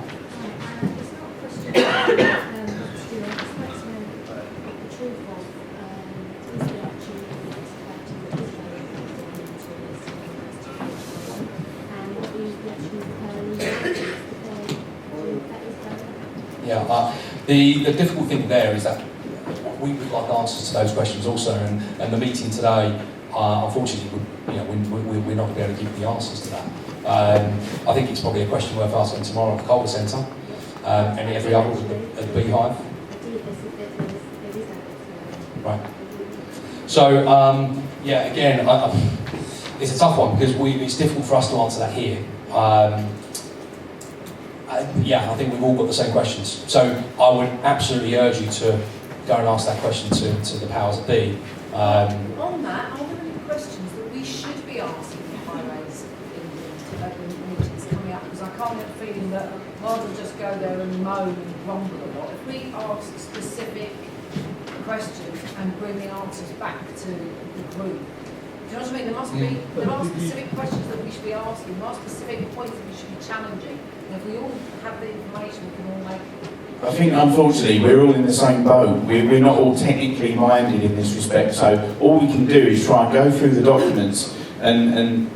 Yeah, the difficult thing there is that we would like answers to those questions also, and the meeting today, unfortunately, we're not going to be able to give the answers to that. I think it's probably a question worth asking tomorrow at the Culver Centre, and every other at the Beehive. Right. So, yeah, again, it's a tough one because it's difficult for us to answer that here. Yeah, I think we've all got the same questions. So I would absolutely urge you to go and ask that question to the powers that be. On that, are there any questions that we should be asking the highways in meetings coming up? Because I can't get the feeling that rather than just go there and moan and grumble a lot, if we ask specific questions and bring the answers back to the group. Do you know what I mean? There are specific questions that we should be asking, there are specific points that we should be challenging. And if we all have the information, we can all make. I think, unfortunately, we're all in the same boat. We're not all technically minded in this respect, so all we can do is try and go through the documents and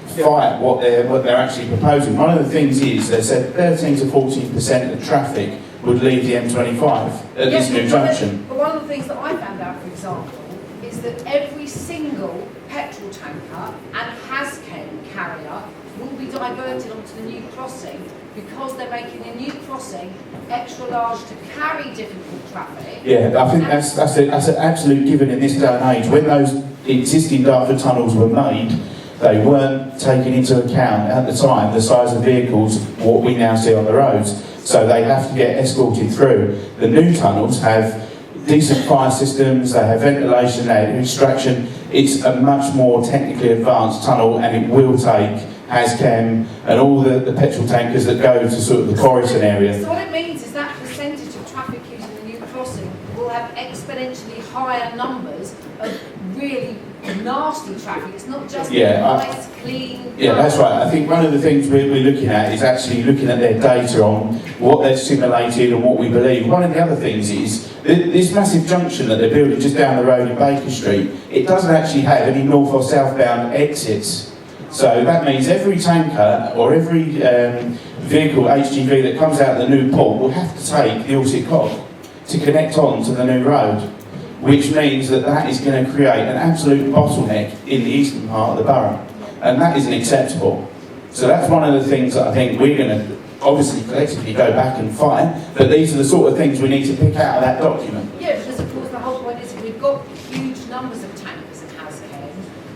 fight what they're actually proposing. One of the things is they said 13 to 14% of traffic would leave the M25 at this new junction. But one of the things that I found out, for example, is that every single petrol tanker and HAZChem carrier will be diverted onto the new crossing because they're making a new crossing extra large to carry difficult traffic. Yeah, I think that's an absolute given in this day and age. When those existing Dartford tunnels were made, they weren't taking into account at the time the size of vehicles, what we now see on the roads. So they have to get escorted through. The new tunnels have decent fire systems, they have ventilation, they have extraction. It's a much more technically advanced tunnel, and it will take HAZChem and all the petrol tankers that go to sort of the Corriston area. So what it means is that percentage of traffic using the new crossing will have exponentially higher numbers of really nasty traffic. It's not just nice, clean. Yeah, that's right. I think one of the things we're looking at is actually looking at their data on what they've simulated and what we believe. One of the other things is this massive junction that they're building just down the road in Baker Street, it doesn't actually have any north or southbound exits. So that means every tanker or every vehicle, HGV, that comes out of the new port will have to take the Orsett cog to connect on to the new road, which means that is going to create an absolute bottleneck in the eastern part of the borough, and that isn't acceptable. So that's one of the things that I think we're going to obviously collectively go back and fight, but these are the sort of things we need to pick out of that document. Yeah, because of course the whole point is if we've got huge numbers of tankers and HAZChem,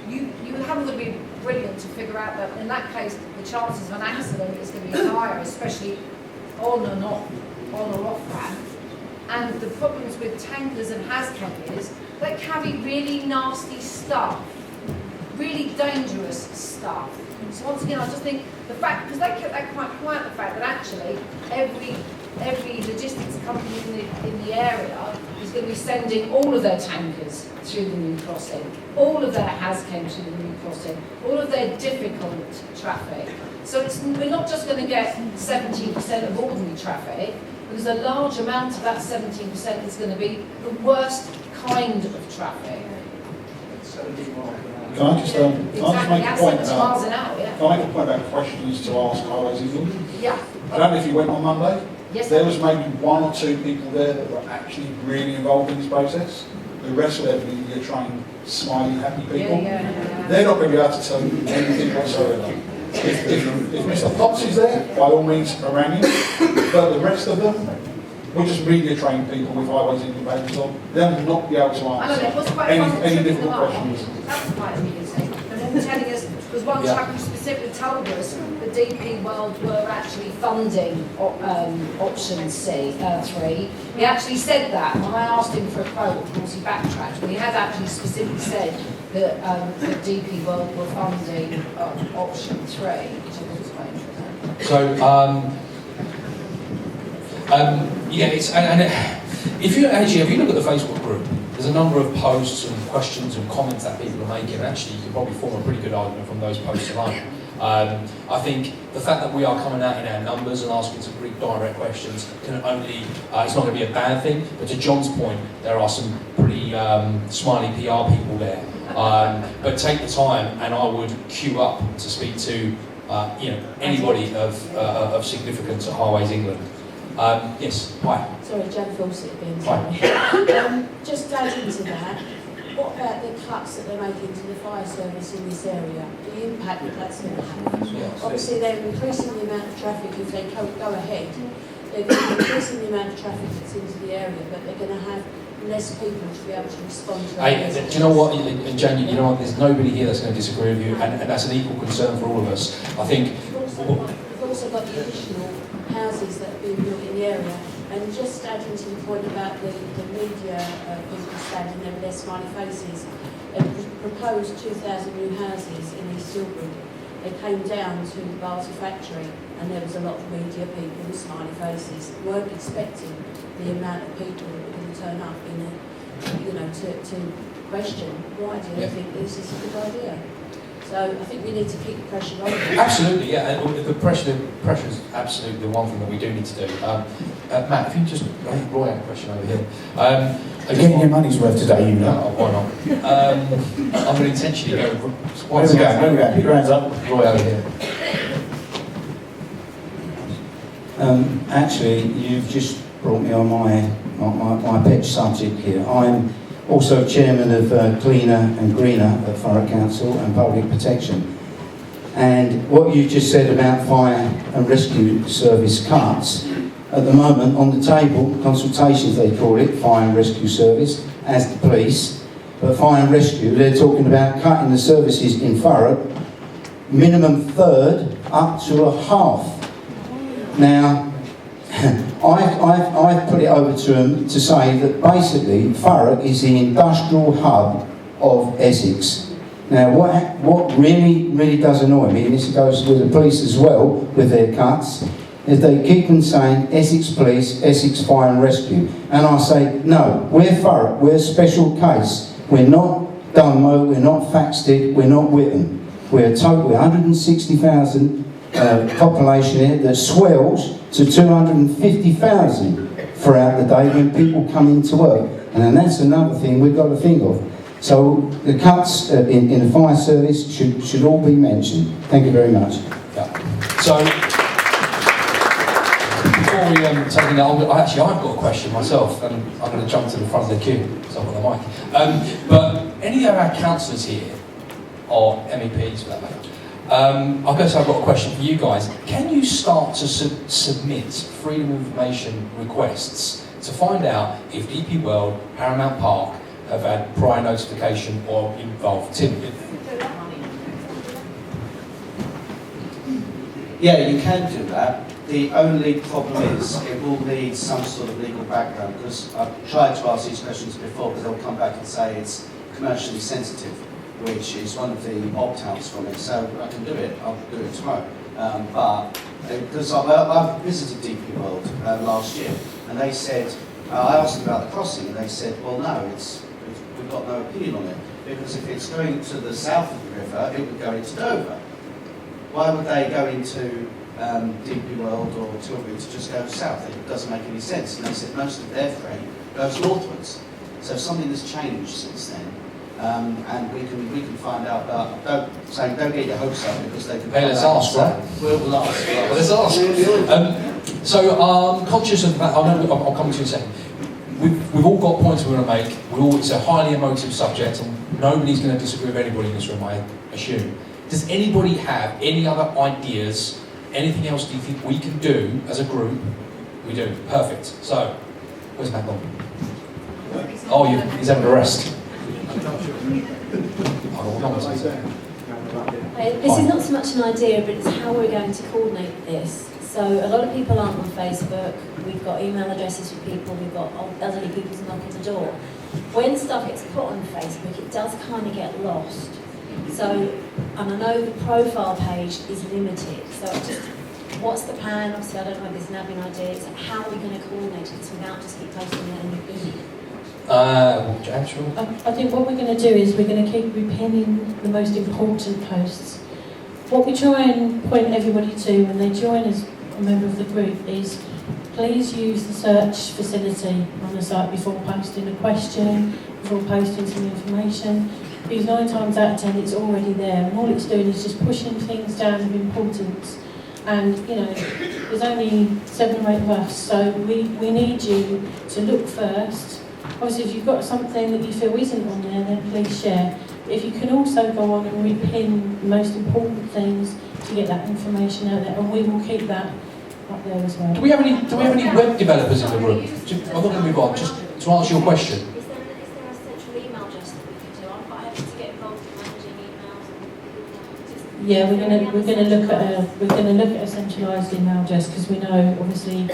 you haven't got to be brilliant to figure out that in that case the chances of an accident is going to be higher, especially on or off ramp. And the problems with tankers and HAZChem is they carry really nasty stuff, really dangerous stuff. So once again, I just think the fact, because they kept that quite quiet, the fact that actually every logistics company in the area is going to be sending all of their tankers through the new crossing, all of their HAZChem through the new crossing, all of their difficult traffic. So we're not just going to get 17% of ordinary traffic, because a large amount of that 17% is going to be the worst kind of traffic. Can I just make a point miles an hour, yeah. Can I make a point about questions to ask highways in London? Yeah. I don't know if you went on Monday. Yes, There was maybe 1 or 2 people there that were actually really involved in this process. The rest of them are trained, smiley, happy people. They're not going to be able to tell you anything whatsoever. If Mr. Potts is there, by all means, harangue him. But the rest of them, we're just media trained people with highways England papers on. They'll not be able to answer any difficult questions. That was quite amusing. And then telling us, because one chap who specifically told us that DP World were actually funding option C, 3. He actually said that. When I asked him for a quote, of course he backtracked, but he had actually specifically said that DP World were funding option 3, which I thought was quite interesting. So, yeah, it's if you look at the Facebook group, there's a number of posts and questions and comments that people are making. Actually, you can probably form a pretty good argument from those posts alone. I think the fact that we are coming out in our numbers and asking some pretty direct questions can only, it's not going to be a bad thing, but to John's point, there are some pretty smiley PR people there. But take the time, and I would queue up to speak to anybody of significance at Highways England. Yes, hi. Sorry, Jan Fawcett again. Hi. Just adding to that, what about the cuts that they're making to the fire service in this area? The impact that that's going to have? Yes. Obviously, they're increasing the amount of traffic if they go ahead. They're going to be increasing the amount of traffic that's into the area, but they're going to have less people to be able to respond to. Do you know what, and Jan, you know what, there's nobody here that's going to disagree with you, and that's an equal concern for all of us. I think. We've also got the additional houses that have been built in the area, and just adding to the point about the media people standing there with their smiley faces, they proposed 2,000 new houses in East Tilbury. They came down to the Barty factory, and there was a lot of media people with smiley faces. Weren't expecting the amount of people that were going to turn up to question why do you think this is a good idea. So I think we need to keep the pressure on. Absolutely, yeah. And the pressure is absolutely the one thing that we do need to do. Matt, if you just, I think Roy had a question over here. You're getting your money's worth today, you know. Why not? I'm going to intentionally go. Where we go? Put your hands up. Roy over here. Actually, you've just brought me on my pet subject here. I'm also chairman of Cleaner and Greener at Thurrock Council and Public Protection. And what you just said about fire and rescue service cuts, at the moment on the table, consultations they call it, fire and rescue service, as the police, but fire and rescue, they're talking about cutting the services in Thurrock, minimum third up to a half. Now, I've put it over to them to say that basically Thurrock is the industrial hub of Essex. Now what really does annoy me, and this goes with the police as well with their cuts, is they keep on saying Essex Police, Essex Fire and Rescue. And I say, no, we're Thurrock, we're a special case. We're not Dunmow, we're not Thaxted, we're not Whitton. We're 160,000 population here that swells to 250,000 throughout the day when people come into work. And then that's another thing we've got to think of. So the cuts in the fire service should all be mentioned. Thank you very much. Yeah. So, before we take it out, actually I've got a question myself, and I'm going to jump to the front of the queue because I've got the mic. But any of our councillors here, or MEPs for that matter, I guess I've got a question for you guys. Can you start to submit freedom of information requests to find out if DP World, Paramount Park have had prior notification or involved Tim? Yeah, you can do that. The only problem is it will need some sort of legal background, because I've tried to ask these questions before, because they'll come back and say it's commercially sensitive, which is one of the opt-outs from it. So I can do it, I'll do it tomorrow. But because I've visited DP World last year, and they said, I asked them about the crossing, and they said, well no, we've got no opinion on it, because if it's going to the south of the river, it would go into Dover. Why would they go into DP World or Tilbury to just go south? It doesn't make any sense. And they said most of their freight goes northwards. So something has changed since then. and we can find out. But don't get your hopes up because they can. Hey, let's ask, right? We'll ask. Well, let's ask. So, conscious of that, I'll come to you in a second. We've all got points we want to make. It's a highly emotive subject, and nobody's going to disagree with anybody in this room, I assume. Does anybody have any other ideas? Anything else do you think we can do as a group? We do. Perfect. So, where's Matt gone? Oh, he's having a rest. This is not so much an idea, but it's how we're going to coordinate this. So a lot of people aren't on Facebook. We've got email addresses for people. We've got elderly people to knock on the door. When stuff gets put on Facebook, it does kind of get lost. So, and I know the profile page is limited. So just, what's the plan? Obviously, I don't know if there's an admin idea. It's how are we going to coordinate it without just keep posting it in the evening? I think what we're going to do is we're going to keep repinning the most important posts. What we try and point everybody to when they join as a member of the group is please use the search facility on the site before posting a question, before posting some information, because 9 times out of 10 it's already there, and all it's doing is just pushing things down of importance. And you know, there's only 7 or 8 of us, so we need you to look first. Obviously, if you've got something that you feel isn't on there, then please share. But if you can also go on and repin the most important things to get that information out there, and we will keep that up there as well. Do we have any web developers in the room? I'm not going to move on. Just to answer your question. Is there a central email address that we could do? I'm quite happy to get involved in managing emails. Yeah, we're going to look at a centralised email address because we know obviously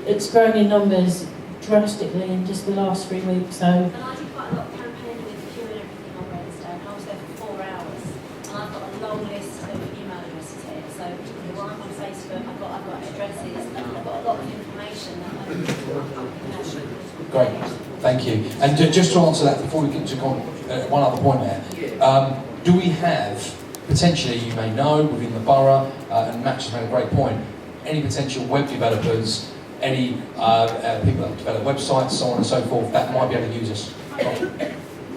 it's grown in numbers drastically in just the last 3 weeks. So. And I did quite a lot of campaigning with the queue and everything on Wednesday, and I was there for 4 hours, and I've got a long list of email addresses here. So when I'm on Facebook, I've got addresses, I've got a lot of information that I Great, thank you. And just to answer that before we get to one other point there, do we have potentially, you may know, within the borough, and Matt just made a great point, any potential web developers, any people that develop websites, so on and so forth, that might be able to use us?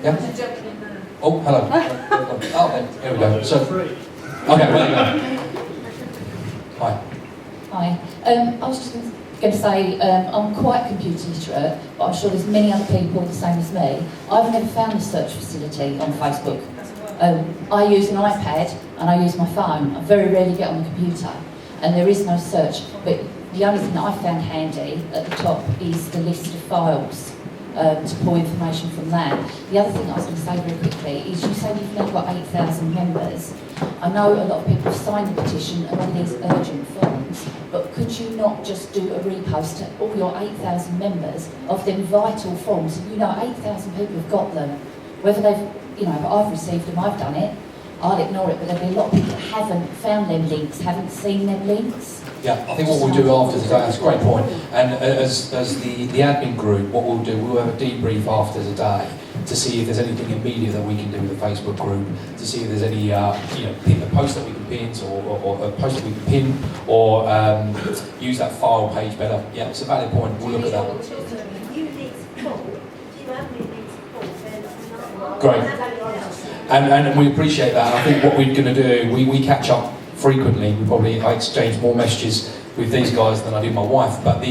Yeah? Oh, hello. Oh, there we go. So, okay, there you go. Hi. Hi. I was just going to say, I'm quite computer literate, but I'm sure there's many other people the same as me. I've never found a search facility on Facebook. I use an iPad and I use my phone. I very rarely get on the computer, and there is no search. But the only thing that I found handy at the top is the list of files to pull information from that. The other thing I was going to say very quickly is you say you've now got 8,000 members. I know a lot of people have signed the petition and all these urgent forms, but could you not just do a repost to all your 8,000 members of them vital forms? You know, 8,000 people have got them. Whether they've, you know, I've received them, I've done it, I'll ignore it, but there'll be a lot of people that haven't found them links, haven't seen them links. Yeah, I think what we'll do after today, that's a great point, and as the admin group, what we'll do, we'll have a debrief after today to see if there's anything immediate that we can do with the Facebook group, to see if there's any you know, posts that we can pin, or a post that we can pin, or use that file page better. Yeah, it's a valid point, we'll look at that. Great. And we appreciate that. I think what we're going to do, we catch up frequently. I exchange more messages with these guys than I do my wife. But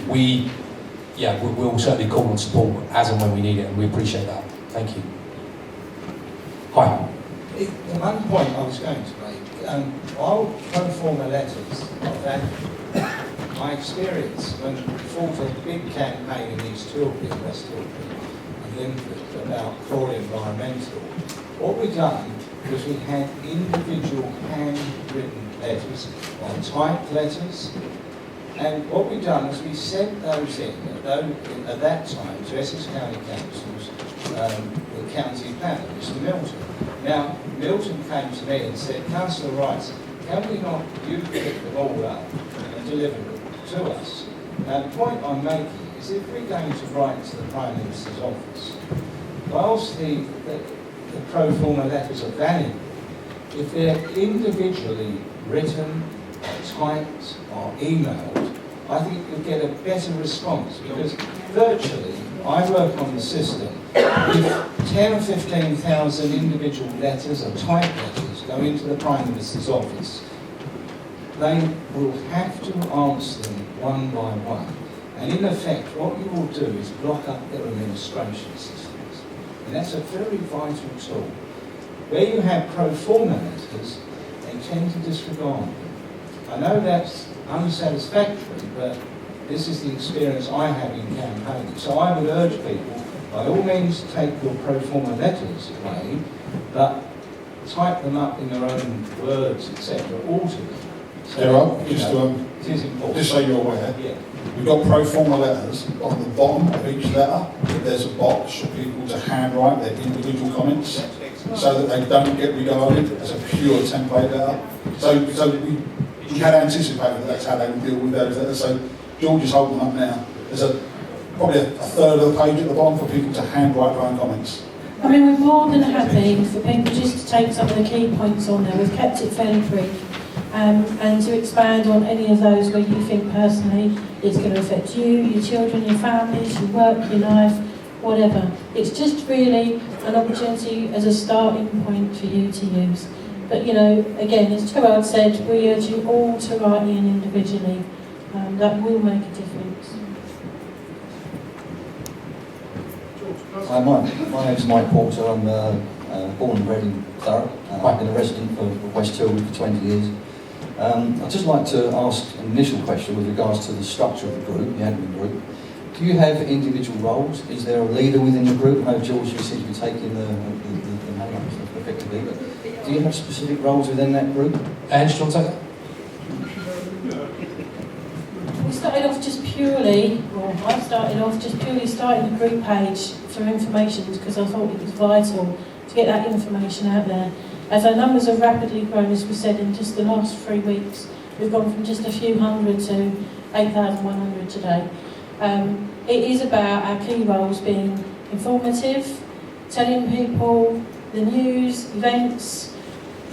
we'll certainly call and support as and when we need it, and we appreciate that. Thank you. Hi. The one point I was going to make, while pro forma letters are valuable, my experience when we fought a big campaign in East Tilbury, West Tilbury, and Linford about Crawley Environmental, what we done was we had individual handwritten letters, or typed letters, and what we done was we sent those in, at that time, to Essex County Council's the county planner, Mr Milton. Now, Milton came to me and said, Councillor Rice, can we not, you pick them all up and deliver them to us? Now, the point I'm making is if we're going to write to the Prime Minister's office, whilst the pro forma letters are valuable, if they're individually written, typed or emailed, I think you'll get a better response, because virtually I work on the system. If 10 or 15,000 individual letters or typed letters go into the Prime Minister's office, they will have to answer them one by one. And in effect, what you will do is block up their administration systems. And that's a very vital tool. Where you have pro forma letters, they tend to disregard them. I know that's unsatisfactory, but this is the experience I have in campaigning. So I would urge people, by all means, take your pro forma letters away, but type them up in their own words, etc., alter them. So, Just it is important. just so you're aware, Yeah. we've got pro forma letters. On the bottom of each letter, there's a box for people to handwrite their individual comments, so that they don't get regarded as a pure template letter. So we had anticipated that that's how they would deal with those letters. So George is holding them up now. There's probably a third of the page at the bottom for people to handwrite their own comments. I mean, we're more than happy for people just to take some of the key points on there. We've kept it fairly brief. And to expand on any of those where you think personally it's going to affect you, your children, your families, your work, your life, whatever. It's just really an opportunity as a starting point for you to use. But you know, again, as Gerard said, we urge you all to write in individually. That will make a difference. Hi, my name's Mike Porter. I'm born and bred in Thurrock. I've been a resident for West Hill for 20 years. I'd just like to ask an initial question with regards to the structure of the group, the admin group. Do you have individual roles? Is there a leader within the group? I know, George, you seem to be taking the management effectively, but do you have specific roles within that group? Ange, do you want to take that? We started off just purely, well, I started off just purely starting the group page for information because I thought it was vital to get that information out there. As our numbers have rapidly grown, as we said, in just the last 3 weeks, we've gone from just a few hundred to 8,100 today. It is about our key roles being informative, telling people the news, events,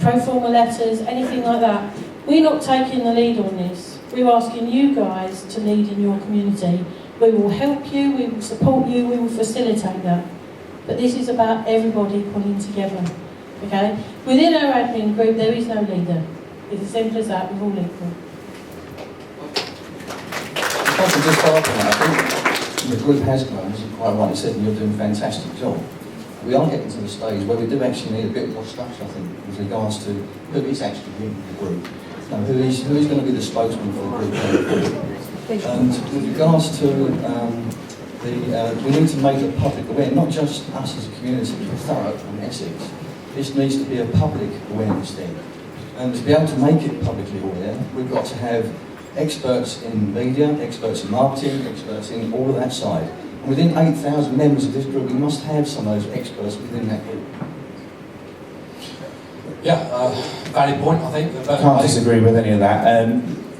pro forma letters, anything like that. We're not taking the lead on this. We're asking you guys to lead in your community. We will help you, we will support you, we will facilitate that. But this is about everybody pulling together. Okay? Within our admin group, there is no leader. It's as simple as that, we're all equal. If I could just follow up on that, I think the group has grown, as you quite rightly said, and you're doing a fantastic job. We are getting to the stage where we do actually need a bit more structure, I think, with regards to who is actually in the group. Who is going to be the spokesman for the group going forward. And with regards to we need to make it public aware, not just us as a community, but Thurrock and Essex. This needs to be a public awareness thing. And to be able to make it publicly aware, we've got to have experts in media, experts in marketing, experts in all of that side. And within 8,000 members of this group, we must have some of those experts within that group. Yeah, valid point, I think. I can't disagree with any of that.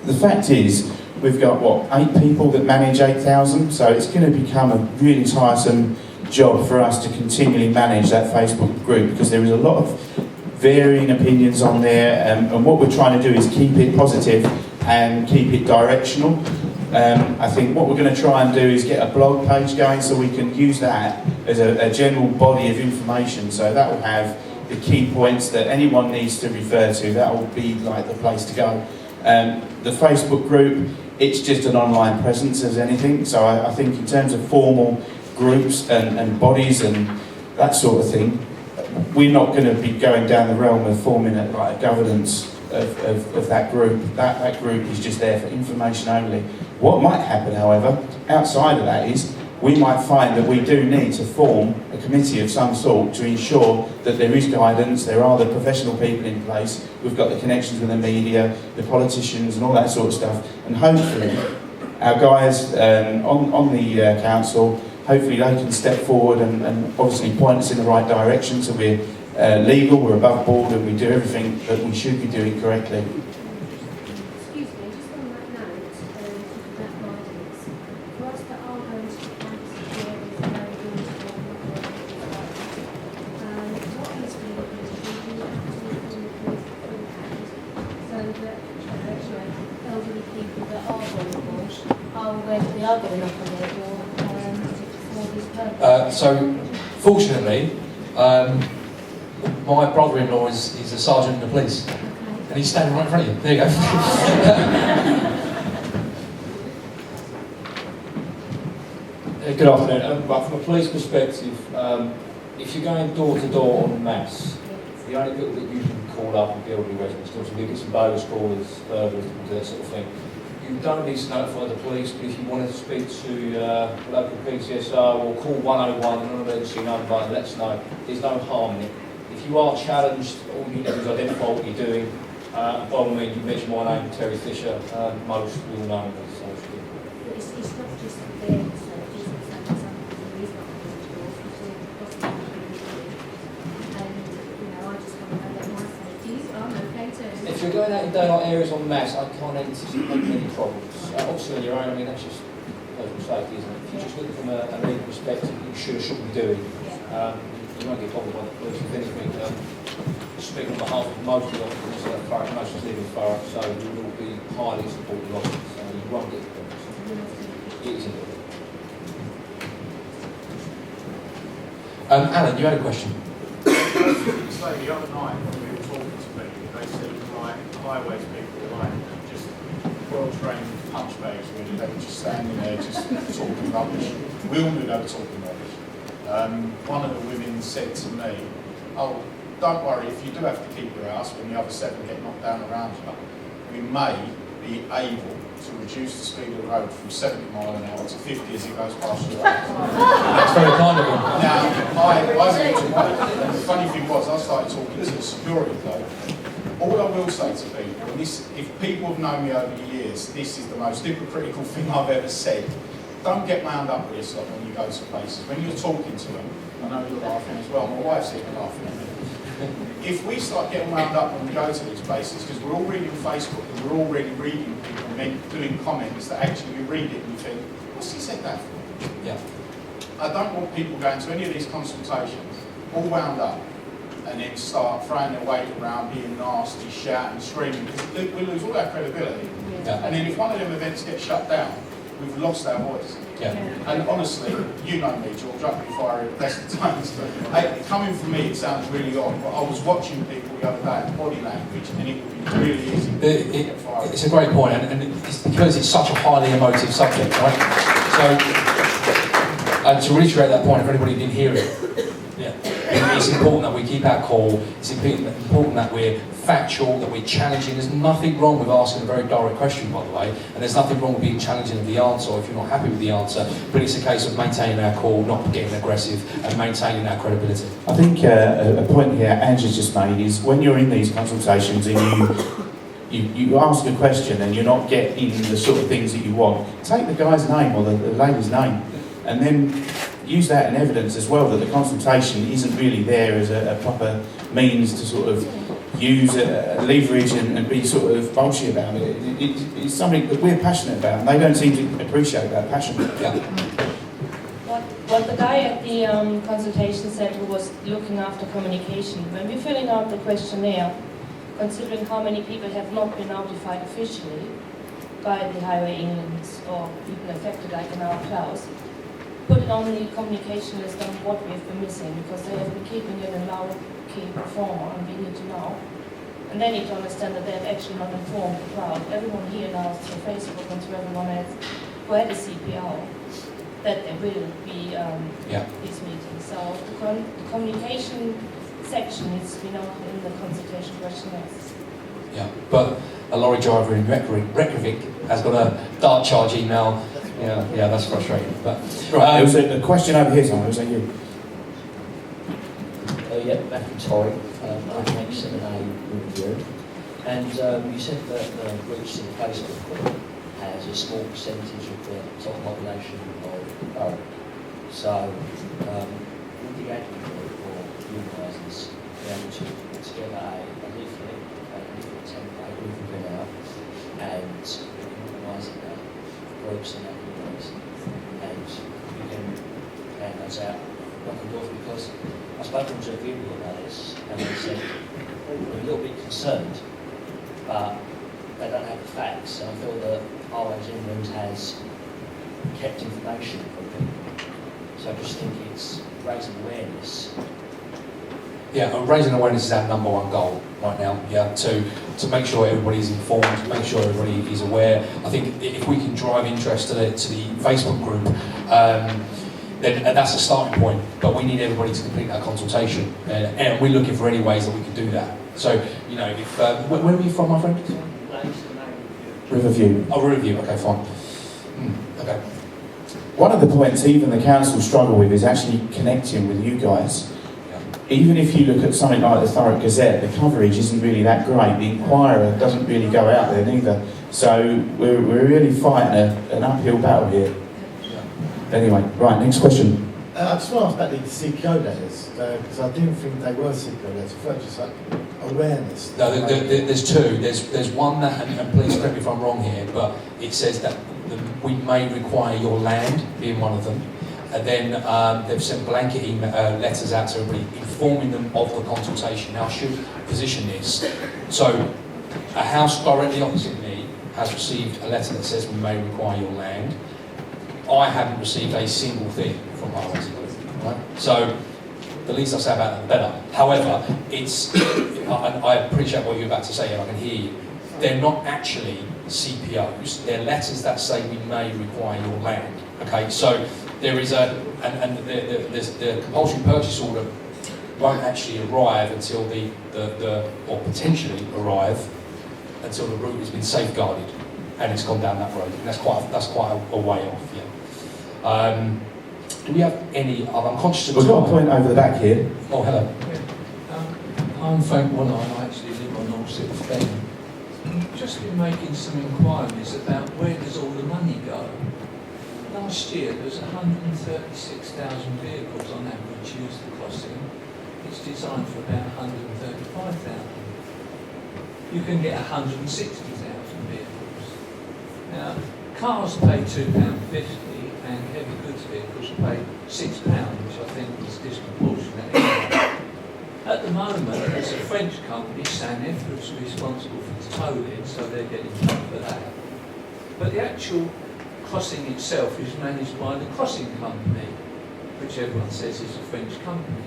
The fact is, we've got, 8 people that manage 8,000, so it's going to become a really tiresome job for us to continually manage that Facebook group because there is a lot of varying opinions on there, and what we're trying to do is keep it positive and keep it directional. I think what we're going to try and do is get a blog page going so we can use that as a general body of information, so that will have the key points that anyone needs to refer to. That will be like the place to go. The Facebook group, it's just an online presence as anything, so I think in terms of formal groups and bodies and that sort of thing, we're not going to be going down the realm of forming a governance of that group. That group is just there for information only. What might happen, however, outside of that is we might find that we do need to form a committee of some sort to ensure that there is guidance, there are the professional people in place, we've got the connections with the media, the politicians and all that sort of stuff, and hopefully our guys on the council, hopefully they can step forward and obviously point us in the right direction so we're legal, we're above board and we do everything that we should be doing correctly. Excuse me, just on that note, that guidance, for us that are going to the campuses where there's very good what is really good is we do absolutely so that elderly people that are vulnerable are aware that they are going to knock on their door for these So, fortunately, my brother-in-law is a sergeant in the police, and he's standing right in front of you. There you go. Good afternoon. But from a police perspective, if you're going door to door en masse, the only people that you can call up and elderly residents, obviously we get some bogus callers, burglars, that sort of thing. You don't need to notify the police, but if you want to speak to local PCSO or call 101 and an emergency number and let us know, there's no harm in it. If you are challenged, all you need to do is identify what you're doing. By all means, you mention my name, Terry Fisher, most will know me. So It's not just their safety, it's also something there is not I just want to know that my safety is okay too. if you're going out in daylight areas en masse, I can't anticipate many problems. Obviously on your own, I mean, that's just personal safety, isn't it? If you're just looking from a legal perspective, you should or shouldn't be doing, you won't get bothered by the police. If anything, speaking on behalf of most of the officers, most of the legal borough, so you will be highly supportive of it, so you won't get problems. It is important. Alan, you had a question? So the other night when we were talking to people, they said like highways people were like just well-trained punchbags really. They were just standing there just talking rubbish. We all knew they were talking rubbish. One of the women said to me, "Oh, don't worry, if you do have to keep your house when the other 7 get knocked down around you, we may be able to reduce the speed of the road from 70 mile an hour to 50 as it goes past your house." That's very kind of him. Now, I walked away, and the funny thing was, I started talking to the security guard. All I will say to people, and this, if people have known me over the years, this is the most hypocritical thing I've ever said. Don't get wound up with this lot when you go to places. When you're talking to them, I know you're laughing as well, my wife's here laughing at me. If we start getting wound up when we go to these places, because we're all reading Facebook and we're already reading people and then doing comments that actually you read it and you think, what's he said that for? Yeah. I don't want people going to any of these consultations all wound up and then start throwing their weight around, being nasty, shouting, screaming, because we lose all our credibility. Yeah. And then if one of them events gets shut down, we've lost our voice. Yeah. And honestly, you know me, George, I've been firing best of times. Coming from me, it sounds really odd, but I was watching people the other day at body language, and it would be really easy to get fired. It's a great point, and it's because it's such a highly emotive subject, right? So, and to reiterate that point, if anybody didn't hear it, it's important that we keep our cool. It's important that we're factual, that we're challenging. There's nothing wrong with asking a very direct question, by the way, and there's nothing wrong with being challenging of the answer if you're not happy with the answer, but it's a case of maintaining our cool, not getting aggressive, and maintaining our credibility. I think a point here Angela's just made is when you're in these consultations and you ask a question and you're not getting the sort of things that you want, take the guy's name or the lady's name and then use that in evidence as well, that the consultation isn't really there as a proper means to sort of use leverage and be sort of bullshit about it. It's something that we're passionate about and they don't seem to appreciate that passion. Yeah. What the guy at the consultation said, who was looking after communication, when we're filling out the questionnaire, considering how many people have not been notified officially by the Highway England or people affected like in our class, put it on the communication list on what we've been missing, because they have been keeping it in low key performer and we need to know. And they need to understand that they've actually not informed the crowd. Everyone here knows through Facebook and through everyone else who had a CPO that there will be these meetings. So the communication section needs to be known in the consultation questionnaires. Yeah, but a lorry driver in Reykjavik has got a dart charge email. Yeah, that's frustrating. But right, there was a question over here, Simon. Was that you? Matthew Torrey. I'm an ex-M&A review. And you said that the groups in Facebook group has a small percentage of the total population of the borough. So, would the admin group or you guys be able to put together a leaflet template we can bring out and organising groups and activities, and you can hand those out knock on doors, because I've spoken to a few people about this and they said they're a little bit concerned, but they don't have the facts, and I feel that Highways England has kept information from people. So I just think it's raising awareness. Yeah, and raising awareness is our number one goal right now. Yeah, to make sure everybody's informed, make sure everybody is aware. I think if we can drive interest to the Facebook group, then that's a starting point. But we need everybody to complete that consultation, and we're looking for any ways that we can do that. So, you know, if where are you from, my friend? Riverview. Oh, Riverview. Okay, fine. Okay. One of the points even the council struggle with is actually connecting with you guys. Even if you look at something like the Thurrock Gazette, the coverage isn't really that great. The Inquirer doesn't really go out there neither. So we're really fighting an uphill battle here. Anyway, right, next question. I just want to ask about the CPO letters, because I didn't think they were CPO letters. I thought just like awareness. No, there's two. There's one that, and please correct me if I'm wrong here, but it says that we may require your land, being one of them. And then they've sent blanket letters out to everybody, informing them of the consultation. Now, I should position this. So, a house directly opposite me has received a letter that says we may require your land. I haven't received a single thing from RSE. Right? So, the least I say about that, the better. However, I appreciate what you're about to say, and I can hear you. They're not actually CPOs. They're letters that say we may require your land. Okay, so there is the compulsory purchase order won't actually arrive until or potentially arrive until the route has been safeguarded and it's gone down that road. And that's quite a way off. Yeah. Do we have any other? I'm conscious of We've got a time. point over the back here. Oh, hello. I'm Frank Waller, I actually live on Orsett Thames. Just been making some inquiries about where does all the money go. Last year there was 136,000 vehicles on average use the crossing. It's designed for about 135,000. You can get 160,000 vehicles. Now, cars pay £2.50 and heavy goods vehicles pay £6, which I think is disproportionate. At the moment, there's a French company, Sanef, who's responsible for the tolling, so they're getting paid for that. But the actual crossing itself is managed by the crossing company, which everyone says is a French company.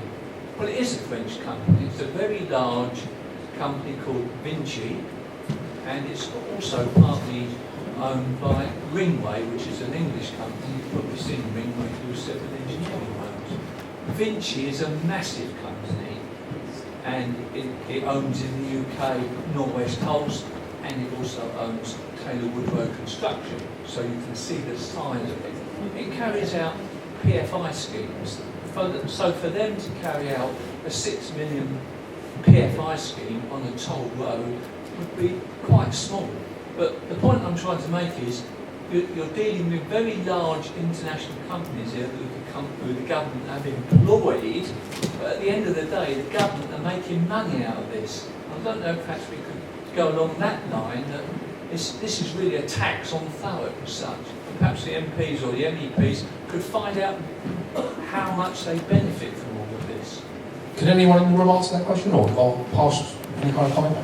Well, it is a French company. It's a very large company called Vinci, and it's also partly owned by Ringway, which is an English company. You've probably seen Ringway do civil engineering works. Vinci is a massive company, and it owns in the UK Northwest Hulls, and it also owns Taylor Woodrow Construction, so you can see the size of it. It carries out PFI schemes. So for them to carry out a 6 million PFI scheme on a toll road would be quite small. But the point I'm trying to make is you're dealing with very large international companies here who the government have employed, but at the end of the day, the government are making money out of this. I don't know if perhaps we could go along that line, that this is really a tax on Thurrock as such. Perhaps the MPs or the MEPs could find out how much they benefit from all of this. Can anyone in the room answer that question, or pass any kind of comment?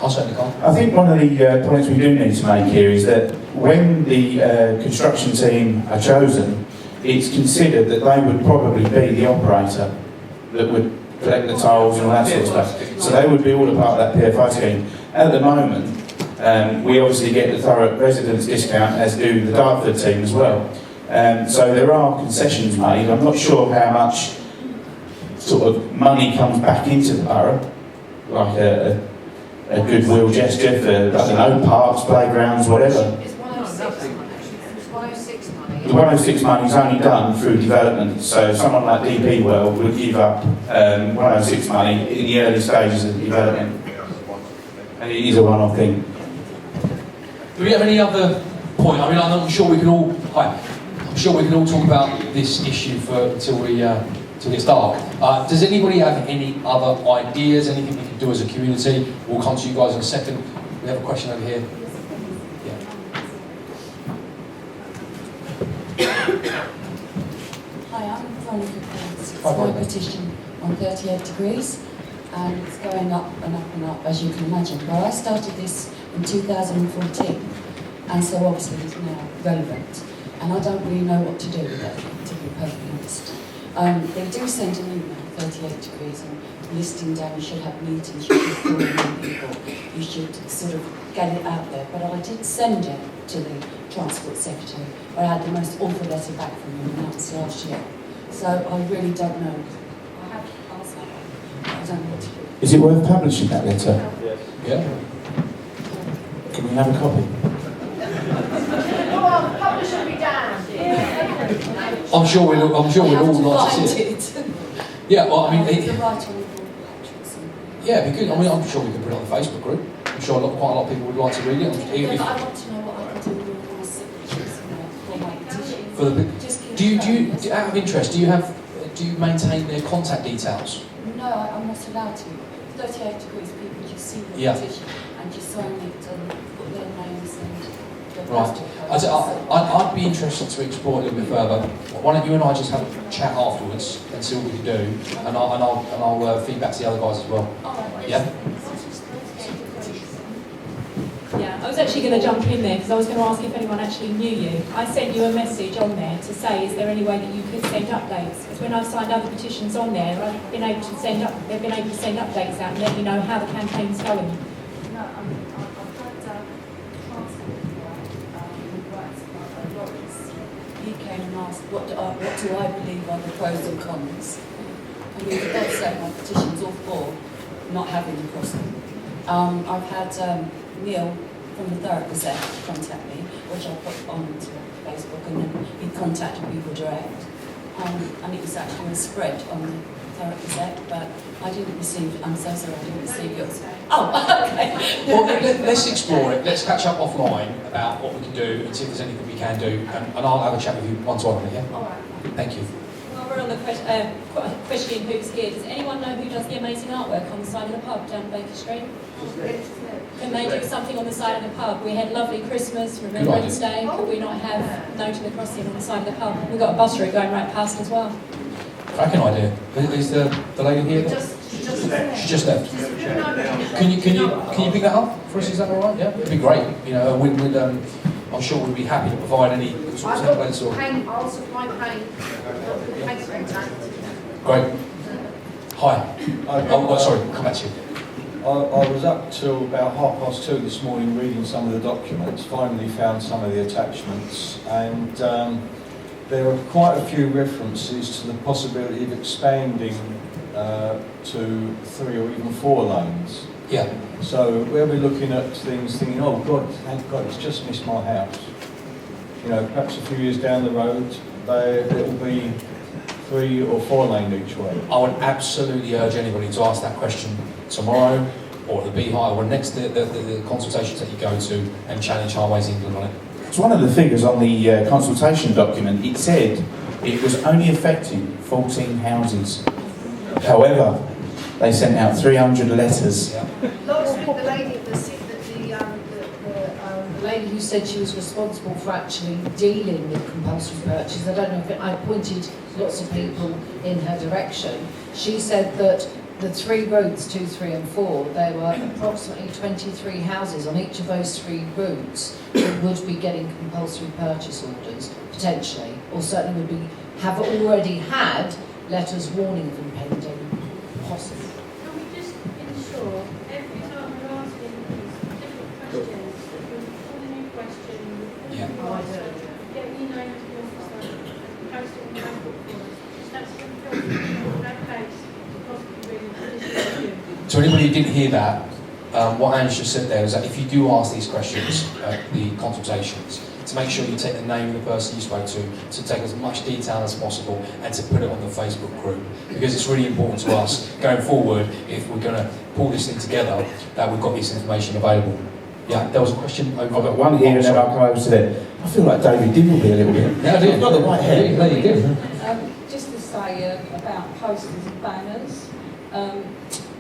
I certainly can't. I think one of the points we do need to make here is that when the construction team are chosen, it's considered that they would probably be the operator that would collect the tolls and all that sort of stuff. So they would be all a part of that PFI scheme. At the moment, we obviously get the Thurrock residents discount, as do the Dartford team as well. So there are concessions made. I'm not sure how much sort of money comes back into the borough, like a goodwill gesture for, I don't know, parks, playgrounds, whatever. It's 106 money. It's 106 money. The 106 money is only done through development, so someone like DP World would give up 106 money in the early stages of development. And it is a one-off thing. Do we have any other point? I mean, I'm sure we can all. I'm sure we can all talk about this issue until it's dark. Does anybody have any other ideas? Anything we can do as a community? We'll come to you guys in a second. We have a question over here. Hi, I'm Veronica Prince. It's my petition on 38 degrees, and it's going up and up and up, as you can imagine. Well, I started this in 2014, and so obviously it's now relevant, and I don't really know what to do with it, to be be perfectly honest. They do send an email, 38 degrees, and listing down, you should have meetings, you should call in people, you should sort of get it out there. But I did send it to the Transport Secretary, where I had the most awful letter back from him, and that was last year. So I really don't know. I have asked that one. I don't know what to do. Is it worth publishing that letter? Yes. Yeah. Can we have a copy? Publisher be damned. I'm sure we'd all like to see it. Yeah, well, I mean, yeah, it'd be good. I mean, I'm sure we can put it on the Facebook group. I'm sure quite a lot of people would like to read it. Yeah, but I want to know what I can do with my signatures for my petition. Do you, out of interest, do you maintain their contact details? No, I'm not allowed to. 38 degrees, people just see the petition and just sign it and put their names and their postal codes. I'd be interested to explore it a little bit further. Why don't you and I just have a chat afterwards and see what we can do, and I'll feed back to the other guys as well. Yeah. Yeah, I was actually going to jump in there because I was going to ask if anyone actually knew you. I sent you a message on there to say, is there any way that you could send updates? Because when I've signed other petitions on there, they've been able to send updates out and let me know how the campaign's going. No, I've had he came and asked, what do I believe are the pros and cons? I mean, for God's sake, my petition's all for not having the crossing. I've had Neil from the Thurrock Gazette contact me, which I put onto Facebook, and then he contacted people direct. And it was actually a spread on the Thurrock Gazette, but I didn't receive, I'm so sorry, I didn't receive yours. Oh, okay. Well, let's explore it. Let's catch up offline about what we can do and see if there's anything we can do, and I'll have a chat with you one-to-one, yeah? All right. Thank you. While we're on the question who's here, does anyone know who does the amazing artwork on the side of the pub down Baker Street? Can they do something on the side of the pub? We had lovely Christmas, Remembrance Day. Could we not have No to the Crossing on the side of the pub? We've got a bus route going right past as well. Cracking idea. Is the lady here? She just left. Can you pick that up for us? Is that all right? Yeah, it'd be great. You know, I'm sure we'd be happy to provide any sort of templates or. I'll supply paint. Great. Hi. Sorry, come back to you. I was up till about 2:30 this morning reading some of the documents, finally found some of the attachments, and there are quite a few references to the possibility of expanding to 3 or even 4 lanes. Yeah. So where we're looking at things thinking, oh God, thank God, it's just missed my house. You know, perhaps a few years down the road, it will be 3 or 4 lane each way. I would absolutely urge anybody to ask that question tomorrow, or at the Beehive, or next the consultations that you go to, and challenge Highways England on it. It's one of the figures on the consultation document. It said it was only affecting 14 houses. However, they sent out 300 letters. Last week, the lady who said she was responsible for actually dealing with compulsory purchase, I don't know if I pointed lots of people in her direction. She said that the 3 routes, 2, 3 and 4, there were approximately 23 houses on each of those 3 routes that would be getting compulsory purchase orders, potentially, or certainly would have already had letters warning of impending, possibly. Can we just ensure every time we're asking these different questions that we're calling a question, get your name to the officer and post it on Facebook for us? That's the that case. To anybody who didn't hear that, what Ange just said there is that if you do ask these questions at the consultations, to make sure you take the name of the person you spoke to take as much detail as possible, and to put it on the Facebook group, because it's really important to us going forward, if we're going to pull this thing together, that we've got this information available. Yeah, there was a question over. I've got one here and then I'll come over to them. I feel like David Dimbleby a little bit. Yeah, I did. I've got the right hair. There you go. Just to say about posters and banners,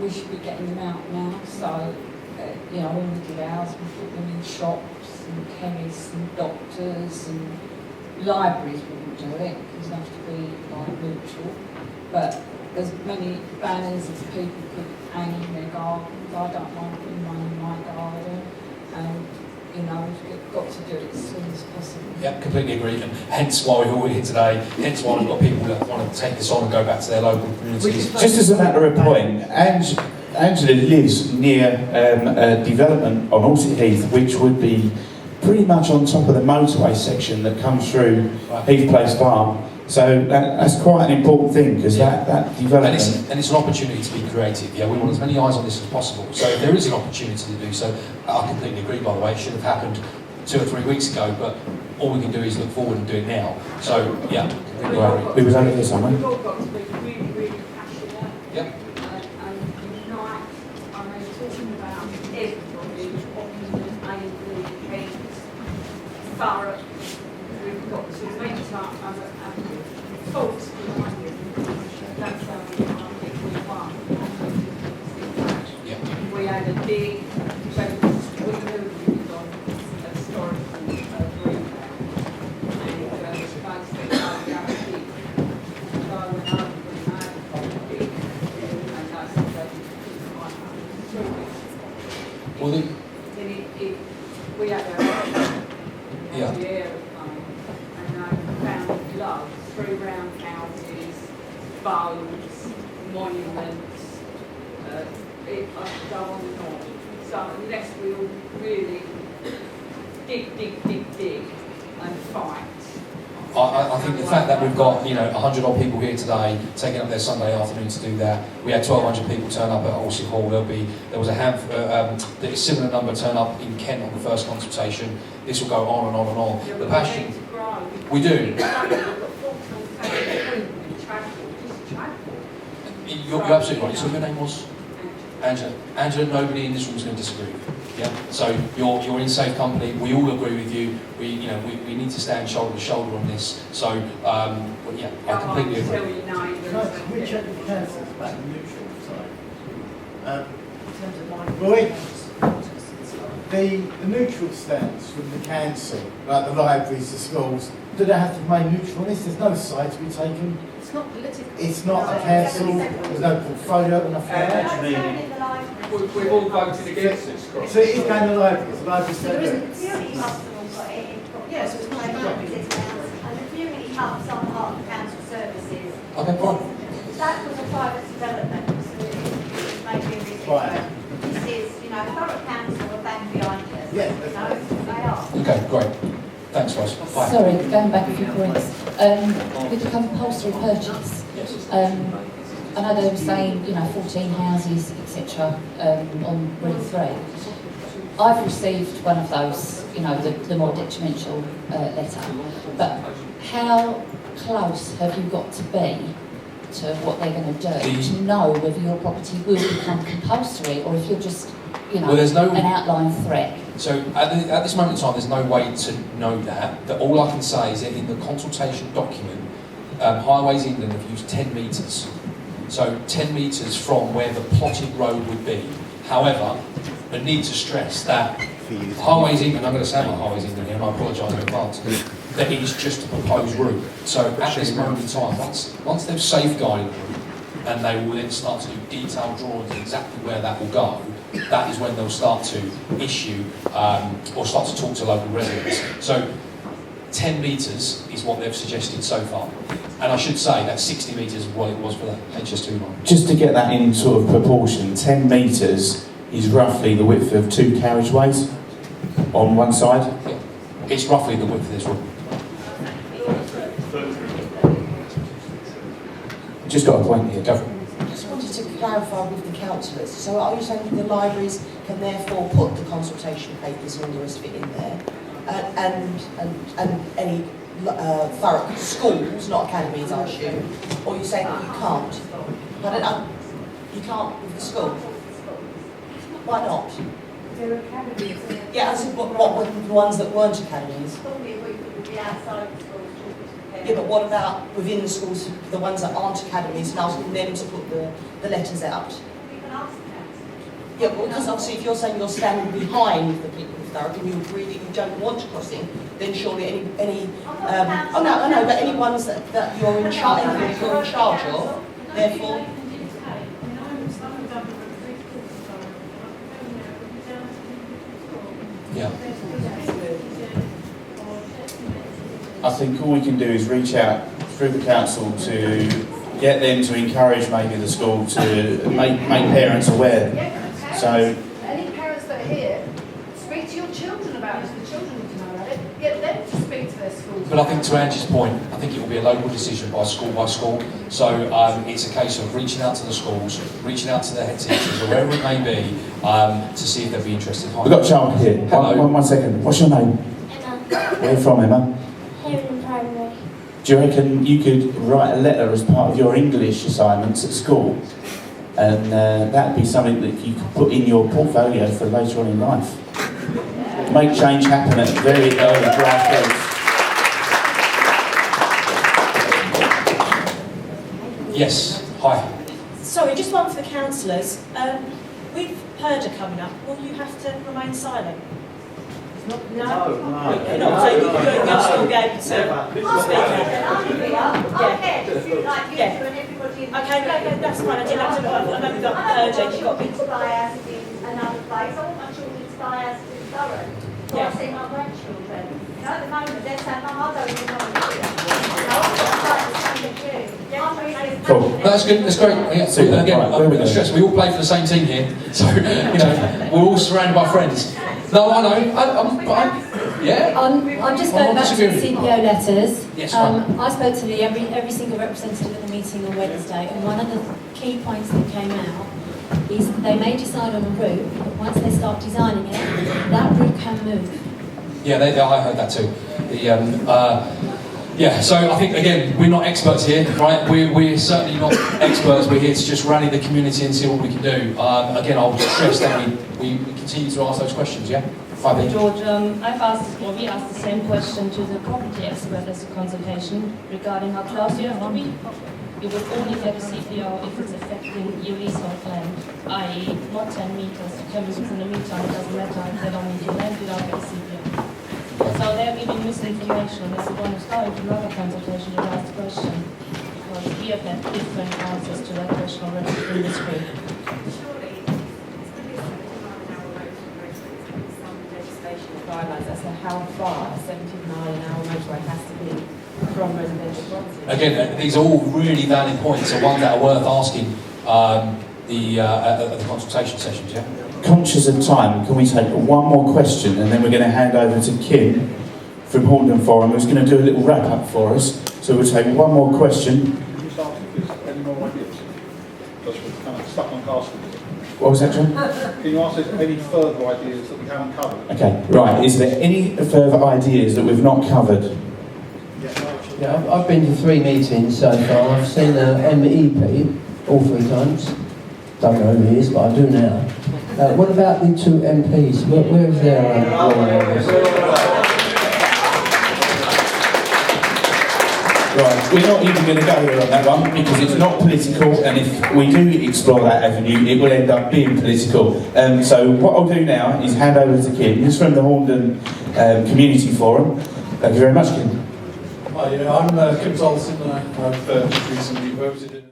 we should be getting them out now. So, you know, when we did ours, we put them in shops and chemists and doctors and libraries wouldn't do it because they have to be like neutral. But as many banners as people could hang in their gardens. I don't mind putting one in my garden. you know, we've got to do it as soon as possible. Yeah, completely agree, and hence why we're all here today, hence why we've got people that want to take this on and go back to their local communities. Just as a matter of point, Angela lives near a development on Orsett Heath, which would be pretty much on top of the motorway section that comes through Heath Place Farm. So that's quite an important thing, because that development... And it's an opportunity to be creative, yeah, we want as many eyes on this as possible. So if there is an opportunity to do so, I completely agree, by the way, it should have happened 2 or 3 weeks ago, but all we can do is look forward and do it now. So, yeah, completely agree. We was over here somewhere. We've all got to be really, really passionate. Yep. And unite, I mean, talking about everybody, Oxford, Ainley, Kent, Thurrock, we've got to meet up and thoughts behind it. That's how we won. Yep. We had a big, so we knew we was on a historical green belt. And basically, the other big, so I went over and had a big, and that's the way Well, we had a yeah. aeroplane, and I found love through roundhouses, bows, monuments. I could go on and on. So unless we all really dig and fight. I think the fact that we've got 100 odd people here today taking up their Sunday afternoon to do that. We had 1,200 people turn up at Orsett Hall. There was a a similar number turn up in Kent on the first consultation. This will go on and on and on. Yeah, the passion we do. You're absolutely right. So your name was Angela. Angela, nobody in this room is going to disagree with you. Yeah. So you're in safe company. We all agree with you. We need to stand shoulder to shoulder on this. So yeah, I completely agree. Can we check the councils about the neutral side? Roy, the neutral stands from the council, like the libraries, the schools, do they have to remain neutral on this? There's no side to be taken. It's not political. It's not a council. There's no portfolio, nothing like that. We've all voted against this, Chris. So it is going to the libraries. The libraries So there don't do isn't it. community hubs have all got it in. Yeah, so it's not and the community hubs are part of council services. Okay, fine. That was a private development, so it may be a bit Right. different. This is, Thurrock Council are bang behind us. Yeah. They are. Okay, great. Thanks, Ross. Bye. Sorry, going back a few points. With the compulsory purchase, I know they were saying, 14 houses, etc. On Route 3. I've received one of those, the more detrimental letter. But how close have you got to be to what they're going to do to know whether your property will become compulsory or if you're just, Well, there's no- an outline threat? So at this moment in time, there's no way to know that. That all I can say is that in the consultation document, Highways England have used 10 metres. So 10 metres from where the plotted road would be. However, I need to stress that Highways England, I'm going to say about Highways England here, and I apologise in advance, that it is just a proposed route. So at this moment in time, once they've safeguarded the route, and they will then start to do detailed drawings of exactly where that will go, that is when they'll start to issue or start to talk to local residents. So 10 metres is what they've suggested so far. And I should say that 60 metres is what it was for the HS2 line. Just to get that in sort of proportion, 10 metres is roughly the width of 2 carriageways on one side. Yeah. It's roughly the width of this road. Just got a point here. Go for it. Just wanted to clarify with the councillors. So are you saying the libraries can therefore put the consultation papers and all the rest of it in there, and any Thurrock schools, not academies, I assume, or are you saying that you can't? I don't know. You can't with the school. Why not? There are academies. Yeah, I said what were the ones that weren't academies? Probably we could be outside the schools. Yeah, but what about within the schools, the ones that aren't academies, and asking them to put the letters out? We can ask them. Yeah, well, because obviously if you're saying you're standing behind the people of Thurrock and you agree that you don't want crossing, then surely any I know, but any ones that you're in charge of, therefore. Yeah. think all we can do is reach out through the council to get them to encourage maybe the school to make parents aware. So Any parents that are here, speak to your children about it. The children need to know about it. Get them to speak to their schools. But I think to Angie's point, I think it will be a local decision by school by school. So it's a case of reaching out to the schools, reaching out to the head teachers, or wherever it may be, to see if they'll be interested. we've got a child here. Hello. One second. What's your name? Emma. Where are you from, Emma? Haven Primary. Do you reckon you could write a letter as part of your English assignments at school? And that would be something that you could put in your portfolio for later on in life. Make change happen at very early grassroots. Yes, hi. Sorry, just one for the councillors. We've heard her coming up. Will you have to remain silent? No. You're not saying you'll still be able to speak out. Okay, no, that's fine. I didn't have to. I know we've got urgent. You've got to buy houses in another place. I want my children to buy houses in Durham. Yeah. I see my grandchildren. You know, at the moment they're saying, Mum, I don't even know what to do. I've got to buy the same as you. I'm really Cool. No, that's good. That's great. Yeah, so again, I'm going to stress we all play for the same team here, so you know we're all surrounded by friends. No, I know. Yeah. I'm just going back to the CPO letters. Yes, I spoke to every single representative at the meeting on Wednesday, and one of the key points that came out is they may decide on a route, but once they start designing it, that route can move. Yeah, I heard that too. Yeah, so I think, again, we're not experts here, right? We're certainly not experts. We're here to just rally the community and see what we can do. Again, I'll stress that we continue to ask those questions, yeah? George, we asked the same question to the property expert as a consultation regarding how close you have to be. You would only get a CPO if it's affecting your leasehold land, i.e. not 10 meters. You can be within a meter, it doesn't matter if they don't need your land, you don't get a CPO. So they're giving misinformation. This is one who's going to another consultation to ask the question. Because we have had different answers to that question already in this group. Guidelines as to how far a 70-mile-an-hour motorway has to be from residential property. Again, these are all really valid points, and ones that are worth asking at the consultation sessions, yeah? Conscious of time, can we take one more question and then we're going to hand over to Kim from Horndon Forum, who's going to do a little wrap up for us. So we'll take one more question. Can you start if there's any more ideas? Because we're kind of stuck on casting. What was that, John? Can you ask us any further ideas that we haven't covered? Okay, right. Is there any further ideas that we've not covered? Yeah, I've been to 3 meetings so far. I've seen MEP all 3 times. Don't know who he is, but I do now. What about the 2 MPs? Where is their role in this? Right, we're not even going to go here on that one because it's not political, and if we do explore that avenue, it will end up being political. So what I'll do now is hand over to Kim. He's from the Horndon Community Forum. Thank you very much, Kim. Hi, I'm Kim Tolson, and I've just recently voted in.